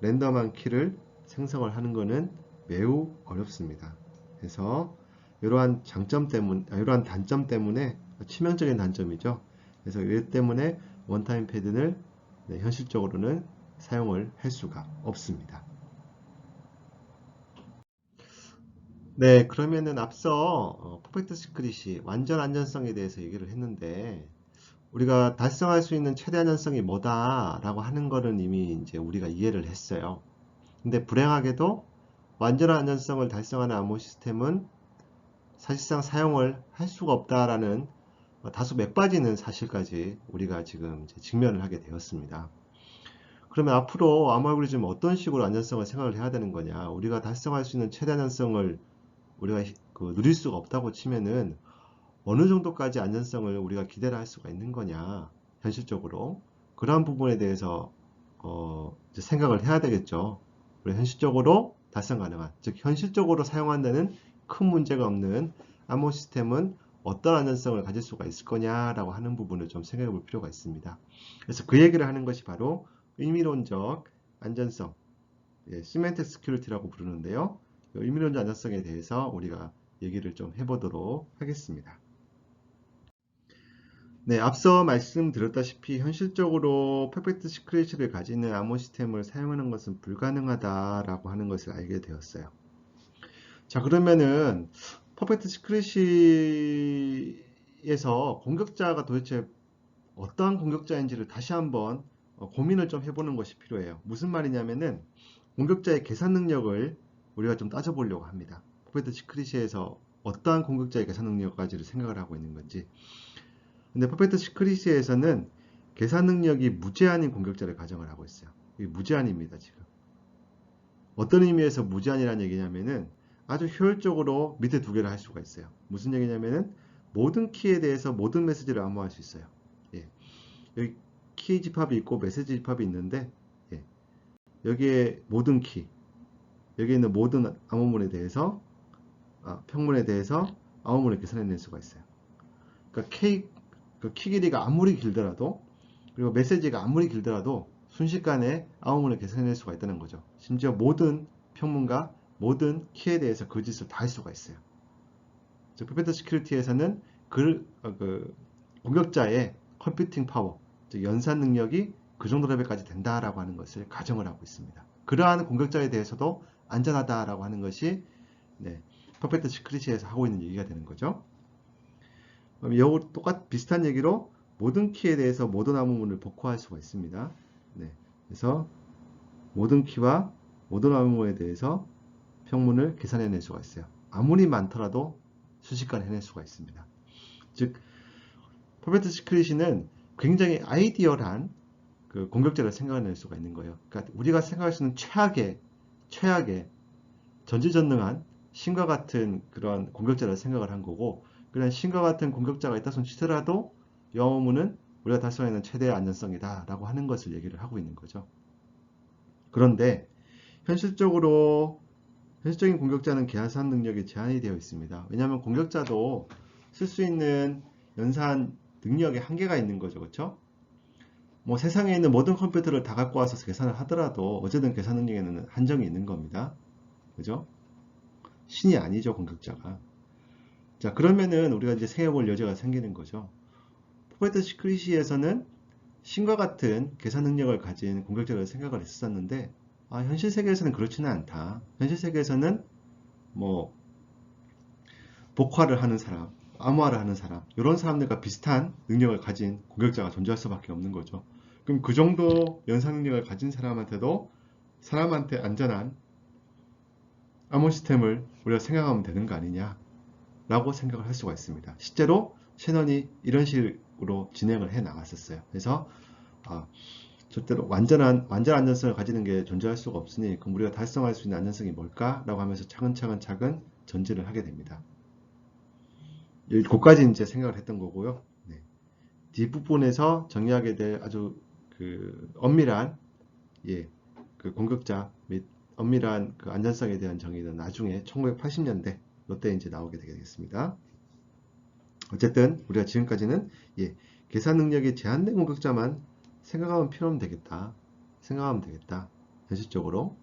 랜덤한 키를 생성을 하는 것은 매우 어렵습니다. 그래서 이러한 이러한 단점 때문에 치명적인 단점이죠. 그래서 이 때문에 원타임 패드를 현실적으로는 사용을 할 수가 없습니다. 네, 그러면은 앞서 퍼펙트 시크릿이 완전 안전성에 대해서 얘기를 했는데 우리가 달성할 수 있는 최대 안전성이 뭐다라고 하는 거는 이미 이제 우리가 이해를 했어요. 근데 불행하게도 완전한 안전성을 달성하는 암호 시스템은 사실상 사용을 할 수가 없다라는 다소 맥빠지는 사실까지 우리가 지금 이제 직면을 하게 되었습니다. 그러면 앞으로 암호 알고리즘 어떤 식으로 안전성을 생각을 해야 되는 거냐? 우리가 달성할 수 있는 최대 안전성을 우리가 누릴 수가 없다고 치면은 어느 정도까지 안전성을 우리가 기대를 할 수가 있는 거냐? 현실적으로 그러한 부분에 대해서 이제 생각을 해야 되겠죠. 그리고 현실적으로 달성 가능한, 즉 현실적으로 사용한다는 큰 문제가 없는 암호 시스템은 어떤 안전성을 가질 수가 있을 거냐라고 하는 부분을 좀 생각해 볼 필요가 있습니다. 그래서 그 얘기를 하는 것이 바로 의미론적 안전성, 시멘틱 스큐리티라고 부르는데요. 의미론적 안전성에 대해서 우리가 얘기를 좀 해보도록 하겠습니다. 네, 앞서 말씀드렸다시피 현실적으로 퍼펙트 시크릿을 가지는 암호 시스템을 사용하는 것은 불가능하다라고 하는 것을 알게 되었어요. 자, 그러면은 퍼펙트 시크릿에서 공격자가 도대체 어떠한 공격자인지를 다시 한번 고민을 좀 해보는 것이 필요해요. 무슨 말이냐면은 공격자의 계산 능력을 우리가 좀 따져보려고 합니다. 퍼펙트 시크릿에서 어떠한 공격자의 계산 능력까지를 생각을 하고 있는 건지. 근데 퍼펙트 시크릿에서는 계산 능력이 무제한인 공격자를 가정을 하고 있어요. 이게 무제한입니다, 지금. 어떤 의미에서 무제한이라는 얘기냐면은 아주 효율적으로 밑에 두 개를 할 수가 있어요. 무슨 얘기냐면은 모든 키에 대해서 모든 메시지를 암호화할 수 있어요. 예. 여기 키 집합이 있고 메시지 집합이 있는데 예. 여기에 모든 키, 여기 있는 모든 암호문에 대해서 평문에 대해서 암호문을 계산해낼 수가 있어요. 그러니까 그 키 길이가 아무리 길더라도 그리고 메시지가 아무리 길더라도 순식간에 암호문을 계산해낼 수가 있다는 거죠. 심지어 모든 평문과 모든 키에 대해서 그 짓을 다 할 수가 있어요. 즉, 퍼펙트 시큐리티에서는 그 공격자의 컴퓨팅 파워, 즉 연산 능력이 그 정도 레벨까지 된다라고 하는 것을 가정을 하고 있습니다. 그러한 공격자에 대해서도 안전하다라고 하는 것이 퍼펙트 시큐리티에서 하고 있는 얘기가 되는 거죠. 비슷한 얘기로 모든 키에 대해서 모든 암호문을 복호할 수가 있습니다. 네. 그래서 모든 키와 모든 암호에 대해서 평문을 계산해낼 수가 있어요. 아무리 많더라도 순식간에 해낼 수가 있습니다. 즉, 퍼펙트 시크릿은 굉장히 아이디얼한 그 공격자를 생각해낼 수가 있는 거예요. 그러니까 우리가 생각할 수 있는 최악의 전지전능한 신과 같은 그런 공격자를 생각을 한 거고, 그런 신과 같은 공격자가 있다 손 치더라도 영어문은 우리가 달성하는 최대의 안전성이다 라고 하는 것을 얘기를 하고 있는 거죠. 그런데 현실적인 공격자는 계산 능력이 제한이 되어 있습니다. 왜냐하면 공격자도 쓸 수 있는 연산 능력에 한계가 있는 거죠. 그렇죠? 뭐 세상에 있는 모든 컴퓨터를 다 갖고 와서 계산을 하더라도 어쨌든 계산 능력에는 한정이 있는 겁니다. 그죠? 신이 아니죠, 공격자가. 자, 그러면은 우리가 이제 생각해볼 여지가 생기는 거죠. 포베트 시크릿에서는 신과 같은 계산 능력을 가진 공격자를 생각을 했었는데, 현실 세계에서는 그렇지는 않다. 현실 세계에서는 뭐 복화를 하는 사람, 암호화를 하는 사람, 이런 사람들과 비슷한 능력을 가진 공격자가 존재할 수밖에 없는 거죠. 그럼 그 정도 연산 능력을 가진 사람한테도 사람한테 안전한 암호 시스템을 우리가 생각하면 되는 거 아니냐 라고 생각을 할 수가 있습니다. 실제로 셰넌이 이런 식으로 진행을 해 나갔었어요. 그래서 절대로 완전 안전성을 가지는 게 존재할 수가 없으니 그럼 우리가 달성할 수 있는 안전성이 뭘까? 라고 하면서 차근차근 전진을 하게 됩니다. 여기까지 이제 생각을 했던 거고요. 네. 뒷부분에서 정리하게 될 아주 그 엄밀한 그 공격자 및 엄밀한 그 안전성에 대한 정의는 나중에 1980년대 이때 이제 나오게 되겠습니다. 어쨌든 우리가 지금까지는 계산 능력이 제한된 공격자만 생각하면 필요하면 되겠다. 현실적으로.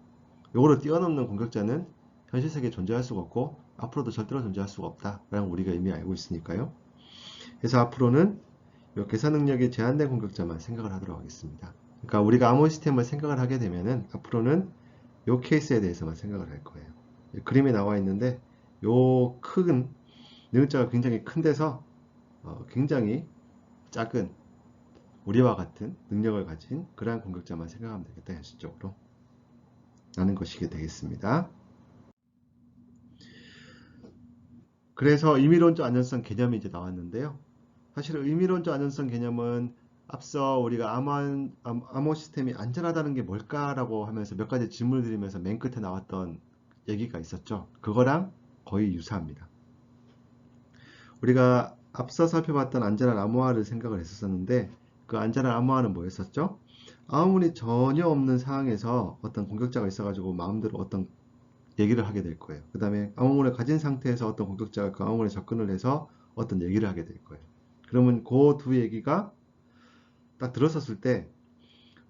요거를 뛰어넘는 공격자는 현실 세계에 존재할 수가 없고 앞으로도 절대로 존재할 수가 없다라는 걸 우리가 이미 알고 있으니까요. 그래서 앞으로는 요 계산 능력이 제한된 공격자만 생각을 하도록 하겠습니다. 그러니까 우리가 암호 시스템을 생각을 하게 되면은 앞으로는 요 케이스에 대해서만 생각을 할 거예요. 그림에 나와 있는데 요 큰 능력자가 굉장히 큰 데서 굉장히 작은 우리와 같은 능력을 가진 그러한 공격자만 생각하면 되겠다, 현실적으로 라는 것이게 되겠습니다. 그래서 의미론적 안전성 개념이 이제 나왔는데요. 사실 의미론적 안전성 개념은 앞서 우리가 암호 시스템이 안전하다는 게 뭘까라고 하면서 몇 가지 질문을 드리면서 맨 끝에 나왔던 얘기가 있었죠. 그거랑 거의 유사합니다. 우리가 앞서 살펴봤던 안전한 암호화를 생각을 했었는데 그 안전한 암호화는 뭐였었죠? 암호문이 전혀 없는 상황에서 어떤 공격자가 있어가지고 마음대로 어떤 얘기를 하게 될 거예요. 그 다음에 암호문을 가진 상태에서 어떤 공격자가 그 암호문에 접근을 해서 어떤 얘기를 하게 될 거예요. 그러면 그 두 얘기가 딱 들었었을 때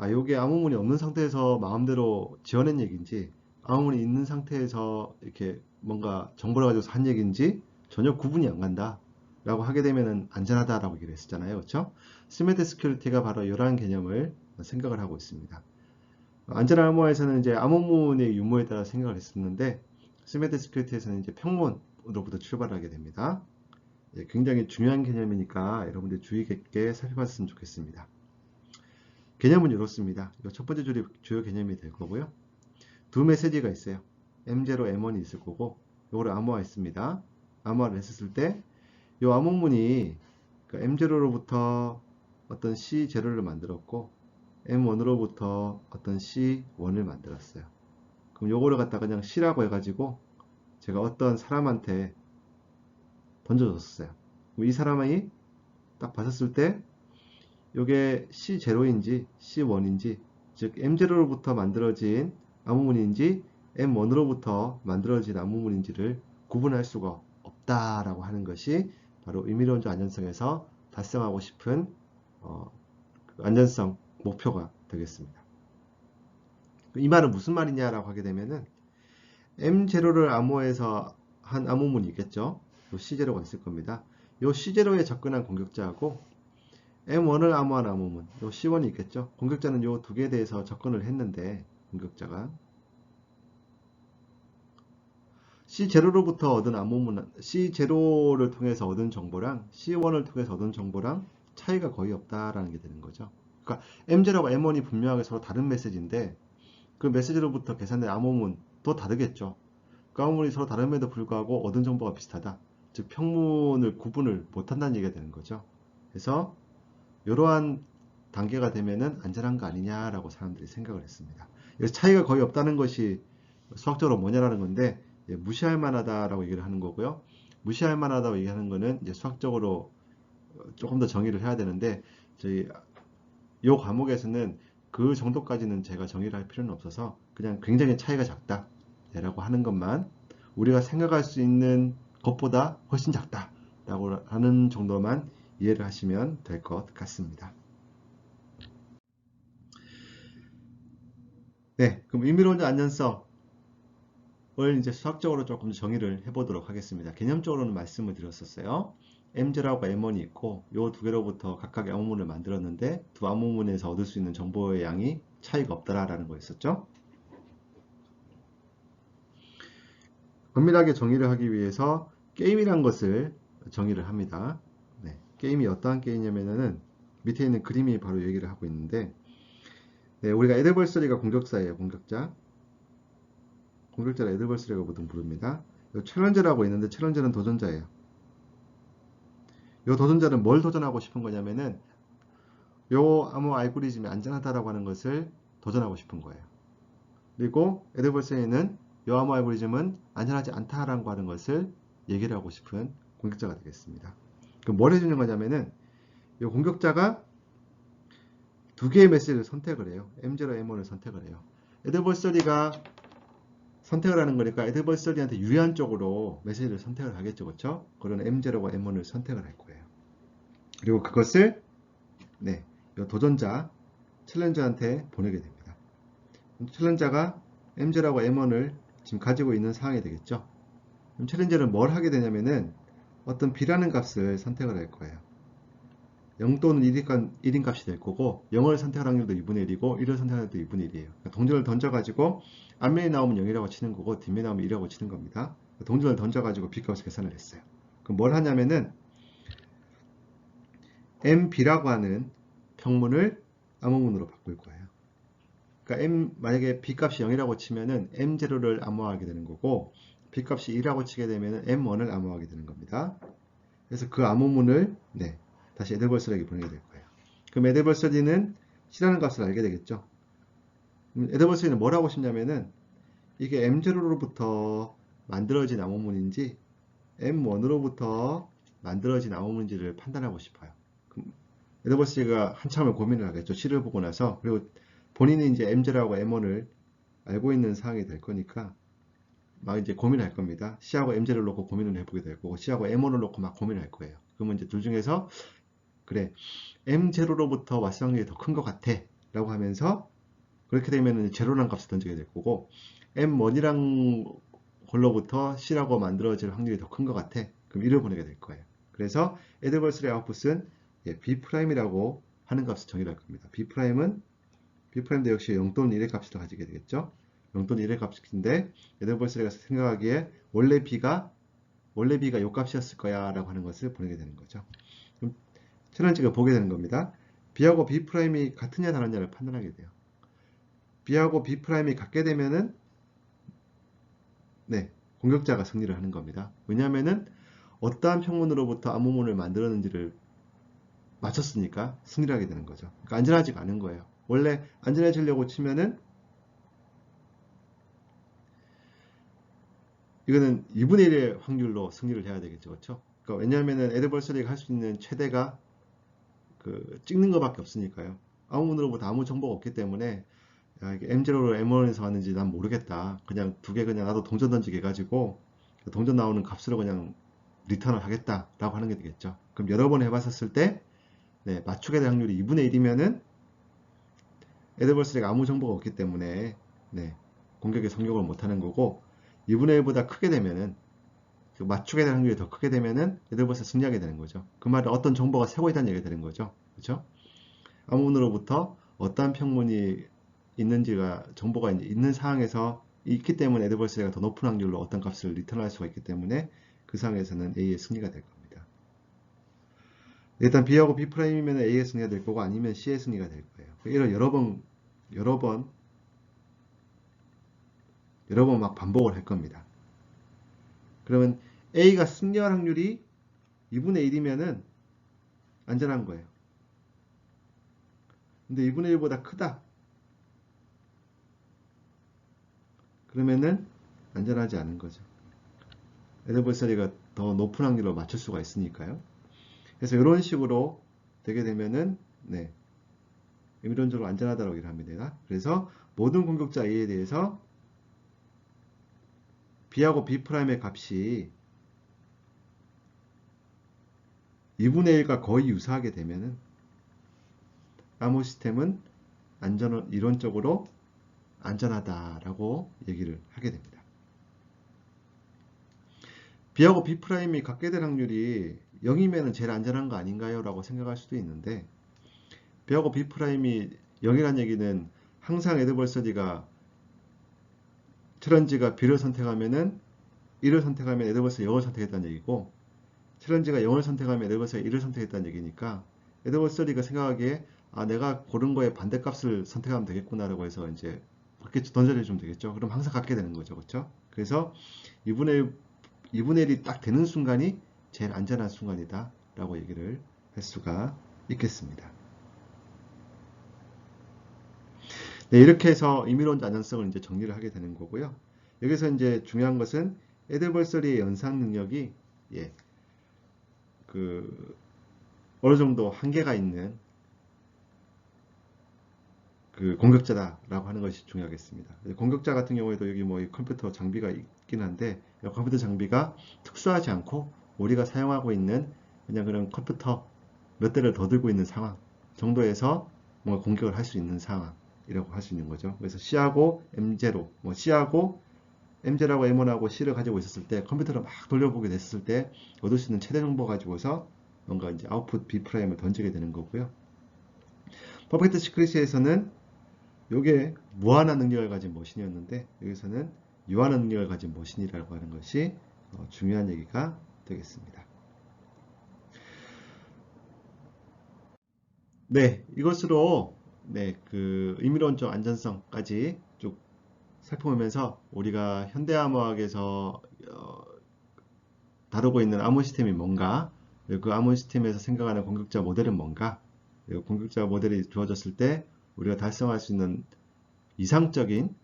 요게 암호문이 없는 상태에서 마음대로 지어낸 얘기인지 암호문이 있는 상태에서 이렇게 뭔가 정보를 가지고 한 얘기인지 전혀 구분이 안 간다 라고 하게 되면 안전하다라고 얘기를 했었잖아요. 그렇죠? 시메트 스큐리티가 바로 이러한 개념을 생각을 하고 있습니다. 안전한 암호화에서는 이제 암호문의 유무에 따라 생각을 했었는데 시메트 스큐리티에서는 이제 평문으로부터 출발하게 됩니다. 굉장히 중요한 개념이니까 여러분들 주의 깊게 살펴봤으면 좋겠습니다. 개념은 이렇습니다. 첫 번째 주요 개념이 될 거고요. 두 메시지가 있어요. M0, M1이 있을 거고 이거를 암호화했습니다. 암호화를 했을 때 이 암호문이 M0로부터 어떤 C0를 만들었고 M1으로부터 어떤 C1을 만들었어요. 그럼 요거를 갖다가 그냥 C라고 해가지고 제가 어떤 사람한테 던져줬어요. 이 사람이 딱 봤었을 때 요게 C0인지 C1인지 즉 M0로부터 만들어진 암호문인지 M1으로부터 만들어진 암호문인지를 구분할 수가 없다라고 하는 것이 바로 의미론적 안전성에서 달성하고 싶은 안전성 목표가 되겠습니다. 이 말은 무슨 말이냐라고 하게 되면은 M0를 암호해서 한 암호문이 있겠죠. 요 C0가 있을 겁니다. 요 C0에 접근한 공격자하고 M1을 암호한 암호문, 요 C1이 있겠죠. 공격자는 요 두 개에 대해서 접근을 했는데 공격자가 C0로부터 얻은 암호문, C0를 통해서 얻은 정보랑 C1을 통해서 얻은 정보랑 차이가 거의 없다라는 게 되는 거죠. 그러니까 MZ하고 M1이 분명하게 서로 다른 메시지인데 그 메시지로부터 계산된 암호문 또 다르겠죠. 그 암호문이 서로 다름에도 불구하고 얻은 정보가 비슷하다. 즉 평문을 구분을 못한다는 얘기가 되는 거죠. 그래서 이러한 단계가 되면은 안전한 거 아니냐라고 사람들이 생각을 했습니다. 그래서 차이가 거의 없다는 것이 수학적으로 뭐냐라는 건데 무시할 만하다라고 얘기를 하는 거고요. 무시할 만하다고 얘기하는 거는 이제 수학적으로 조금 더 정의를 해야 되는데 저희 이 과목에서는 그 정도까지는 제가 정의를 할 필요는 없어서 그냥 굉장히 차이가 작다라고 하는 것만 우리가 생각할 수 있는 것보다 훨씬 작다라고 하는 정도만 이해를 하시면 될 것 같습니다. 네, 그럼 임의론자 안전성을 이제 수학적으로 조금 정의를 해보도록 하겠습니다. 개념적으로는 말씀을 드렸었어요. MZ하고 M1이 있고 이 두 개로부터 각각의 암호문을 만들었는데 두 암호문에서 얻을 수 있는 정보의 양이 차이가 없다라는 거였었죠. 엄밀하게 정의를 하기 위해서 게임이란 것을 정의를 합니다. 네, 게임이 어떠한 게임이냐면은 밑에 있는 그림이 바로 얘기를 하고 있는데 네, 우리가 애드벌서리가 공격자예요. 공격자를 애드벌서리라고 보통 부릅니다. 챌린저라고 있는데 챌린저는 도전자예요. 이 도전자는 뭘 도전하고 싶은 거냐면은 요 암호 알고리즘이 안전하다라고 하는 것을 도전하고 싶은 거예요. 그리고 애드벌서리는 요 암호 알고리즘은 안전하지 않다라고 하는 것을 얘기를 하고 싶은 공격자가 되겠습니다. 그럼 뭘 해주는 거냐면은 이 공격자가 두 개의 메시지를 선택을 해요. M0, M1을 선택을 해요. 애드벌서리가 선택을 하는 거니까 애드벌서리한테 유리한 쪽으로 메시지를 선택을 하겠죠. 그렇죠? 그런 M0과 M1을 선택을 할 거예요. 그리고 그것을 네, 이 도전자 챌린저한테 보내게 됩니다. 챌린저가 M0하고 M1을 지금 가지고 있는 상황이 되겠죠. 그럼 챌린저는 뭘 하게 되냐면은 어떤 B라는 값을 선택을 할 거예요. 0 또는 1인 값이 될 거고 0을 선택할 확률도 2분의 1이고 1을 선택할 확률도 2분의 1이에요. 그러니까 동전을 던져가지고 앞면이 나오면 0이라고 치는 거고 뒷면이 나오면 1이라고 치는 겁니다. 동전을 던져가지고 B값을 계산을 했어요. 그럼 뭘 하냐면은 MB라고 하는 평문을 암호문으로 바꿀 거예요. 그러니까 만약에 B값이 0이라고 치면은 M0를 암호하게 되는 거고 B값이 1이라고 치게 되면은 M1을 암호하게 되는 겁니다. 그래서 그 암호문을 네, 다시 애드벌서리에게 보내게 될 거예요. 그럼 애드벌서리는 C라는 값을 알게 되겠죠. 애드벌서리는 뭘 하고 싶냐면은 이게 M0로부터 만들어진 암호문인지 M1으로부터 만들어진 암호문인지를 판단하고 싶어요. 애드벌서리가 한참을 고민을 하겠죠. C를 보고 나서. 그리고 본인이 이제 M0하고 M1을 알고 있는 상황이 될 거니까 막 이제 고민할 겁니다. C하고 MZ를 놓고 고민을 해보게 될 거고 C하고 M1을 놓고 막 고민할 거예요. 그러면 이제 둘 중에서 그래 M0로부터 왔을 확률이 더 큰 것 같아 라고 하면서 그렇게 되면 제로란 값을 던지게 될 거고 M1이랑 걸로부터 C라고 만들어질 확률이 더 큰 것 같아 그럼 1을 보내게 될 거예요. 그래서 애드벌서리 아웃풋은 B'이라고 하는 값을 정의할 겁니다. B'도 역시 0 또는 1의 값을 가지게 되겠죠. 0 또는 1의 값인데 애드벌서리가 생각하기에 원래 B가 요 값이었을 거야 라고 하는 것을 보내게 되는 거죠. 그럼 챌린지가 보게 되는 겁니다. B하고 B'이 같으냐 다르냐를 판단하게 돼요. B하고 B'이 같게 되면은 네, 공격자가 승리를 하는 겁니다. 왜냐하면은 어떠한 평문으로부터 암호문을 만들었는지를 맞췄으니까 승리를 하게 되는 거죠. 그러니까 안전하지가 않은 거예요. 원래 안전해지려고 치면은 이거는 2분의 1의 확률로 승리를 해야 되겠죠. 그렇죠? 그러니까 왜냐하면은 애드벌서리가 할 수 있는 최대가 그 찍는 것밖에 없으니까요. 암호문으로부터 아무 정보가 없기 때문에 야, 이게 M0로 M1에서 왔는지 난 모르겠다. 그냥 두 개 그냥 나도 동전 던지게 해가지고 동전 나오는 값으로 그냥 리턴을 하겠다라고 하는 게 되겠죠. 그럼 여러 번 해봤었을 때 네, 맞추게 될 확률이 2분의 1이면은 애드벌서리가 아무 정보가 없기 때문에 네, 공격에 성공을 못하는 거고 2분의 1보다 크게 되면은 그 맞추게 될 확률이 더 크게 되면은 애드벌서 승리하게 되는 거죠. 그 말은 어떤 정보가 새고 있다는 얘기가 되는 거죠. 그렇죠? 암호문으로부터 어떠한 평문이 있는지가 정보가 있는 상황에서 있기 때문에 애드벌서리가 더 높은 확률로 어떤 값을 리턴할 수가 있기 때문에 그 상황에서는 A의 승리가 될 겁니다. 일단 B하고 B'이면 A의 승리가 될 거고 아니면 C의 승리가 될 거예요. 이런 여러 번 막 반복을 할 겁니다. 그러면 A가 승리할 확률이 2분의 1이면은 안전한 거예요. 근데 2분의 1보다 크다. 그러면은 안전하지 않은 거죠. 애더버서리가 더 높은 확률로 맞출 수가 있으니까요. 그래서 이런 식으로 되게 되면은 네, 이론적으로 안전하다고 얘기를 합니다. 그래서 모든 공격자 A에 대해서 B하고 B'의 값이 2분의 1과 거의 유사하게 되면은 암호 시스템은 이론적으로 안전하다라고 얘기를 하게 됩니다. B하고 B'이 같게 될 확률이 0이면 제일 안전한 거 아닌가요? 라고 생각할 수도 있는데 B하고 B'이 0이라는 얘기는 항상 에드벌서디가 챌린지가 B를 선택하면은 1을 선택하면 에드벌서 0을 선택했다는 얘기고 챌린지가 0을 선택하면 에드벌서가 1을 선택했다는 얘기니까 에드벌서디가 생각하기에 아 내가 고른 거에 반대값을 선택하면 되겠구나 라고 해서 이제 그렇게 던져내 주면 되겠죠. 그럼 항상 갖게 되는 거죠. 그렇죠? 그래서 2분의 1이 딱 되는 순간이 제일 안전한 순간이다 라고 얘기를 할 수가 있겠습니다. 네, 이렇게 해서 임의론자 안전성을 이제 정리를 하게 되는 거고요. 여기서 이제 중요한 것은 에드벌서리의 연산 능력이 예, 그 어느 정도 한계가 있는 그 공격자다라고 하는 것이 중요하겠습니다. 공격자 같은 경우에도 여기 뭐 컴퓨터 장비가 있긴 한데 컴퓨터 장비가 특수하지 않고 우리가 사용하고 있는 그냥 그런 컴퓨터 몇 대를 더 들고 있는 상황 정도에서 뭔가 공격을 할 수 있는 상황이라고 할 수 있는 거죠. 그래서 C하고 M0, 뭐 C하고 M0하고 M1하고 C를 가지고 있었을 때 컴퓨터를 막 돌려보게 됐을 때 얻을 수 있는 최대 정보 가지고서 뭔가 이제 아웃풋 B'을 던지게 되는 거고요. 퍼펙트 시크릿에서는 이게 무한한 능력을 가진 머신이었는데 여기서는 유한한 능력을 가진 머신이라고 하는 것이 중요한 얘기가 되겠습니다. 네, 이것으로 네, 그 임의론적 안전성까지 쭉 살펴보면서 우리가 현대암호학에서 다루고 있는 암호 시스템이 뭔가, 그리고 그 암호 시스템에서 생각하는 공격자 모델은 뭔가, 그리고 공격자 모델이 주어졌을 때 우리가 달성할 수 있는 이상적인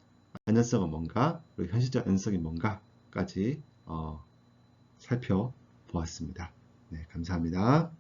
안전성은 뭔가, 그리고 현실적 안전성이 뭔가까지 살펴보았습니다. 네, 감사합니다.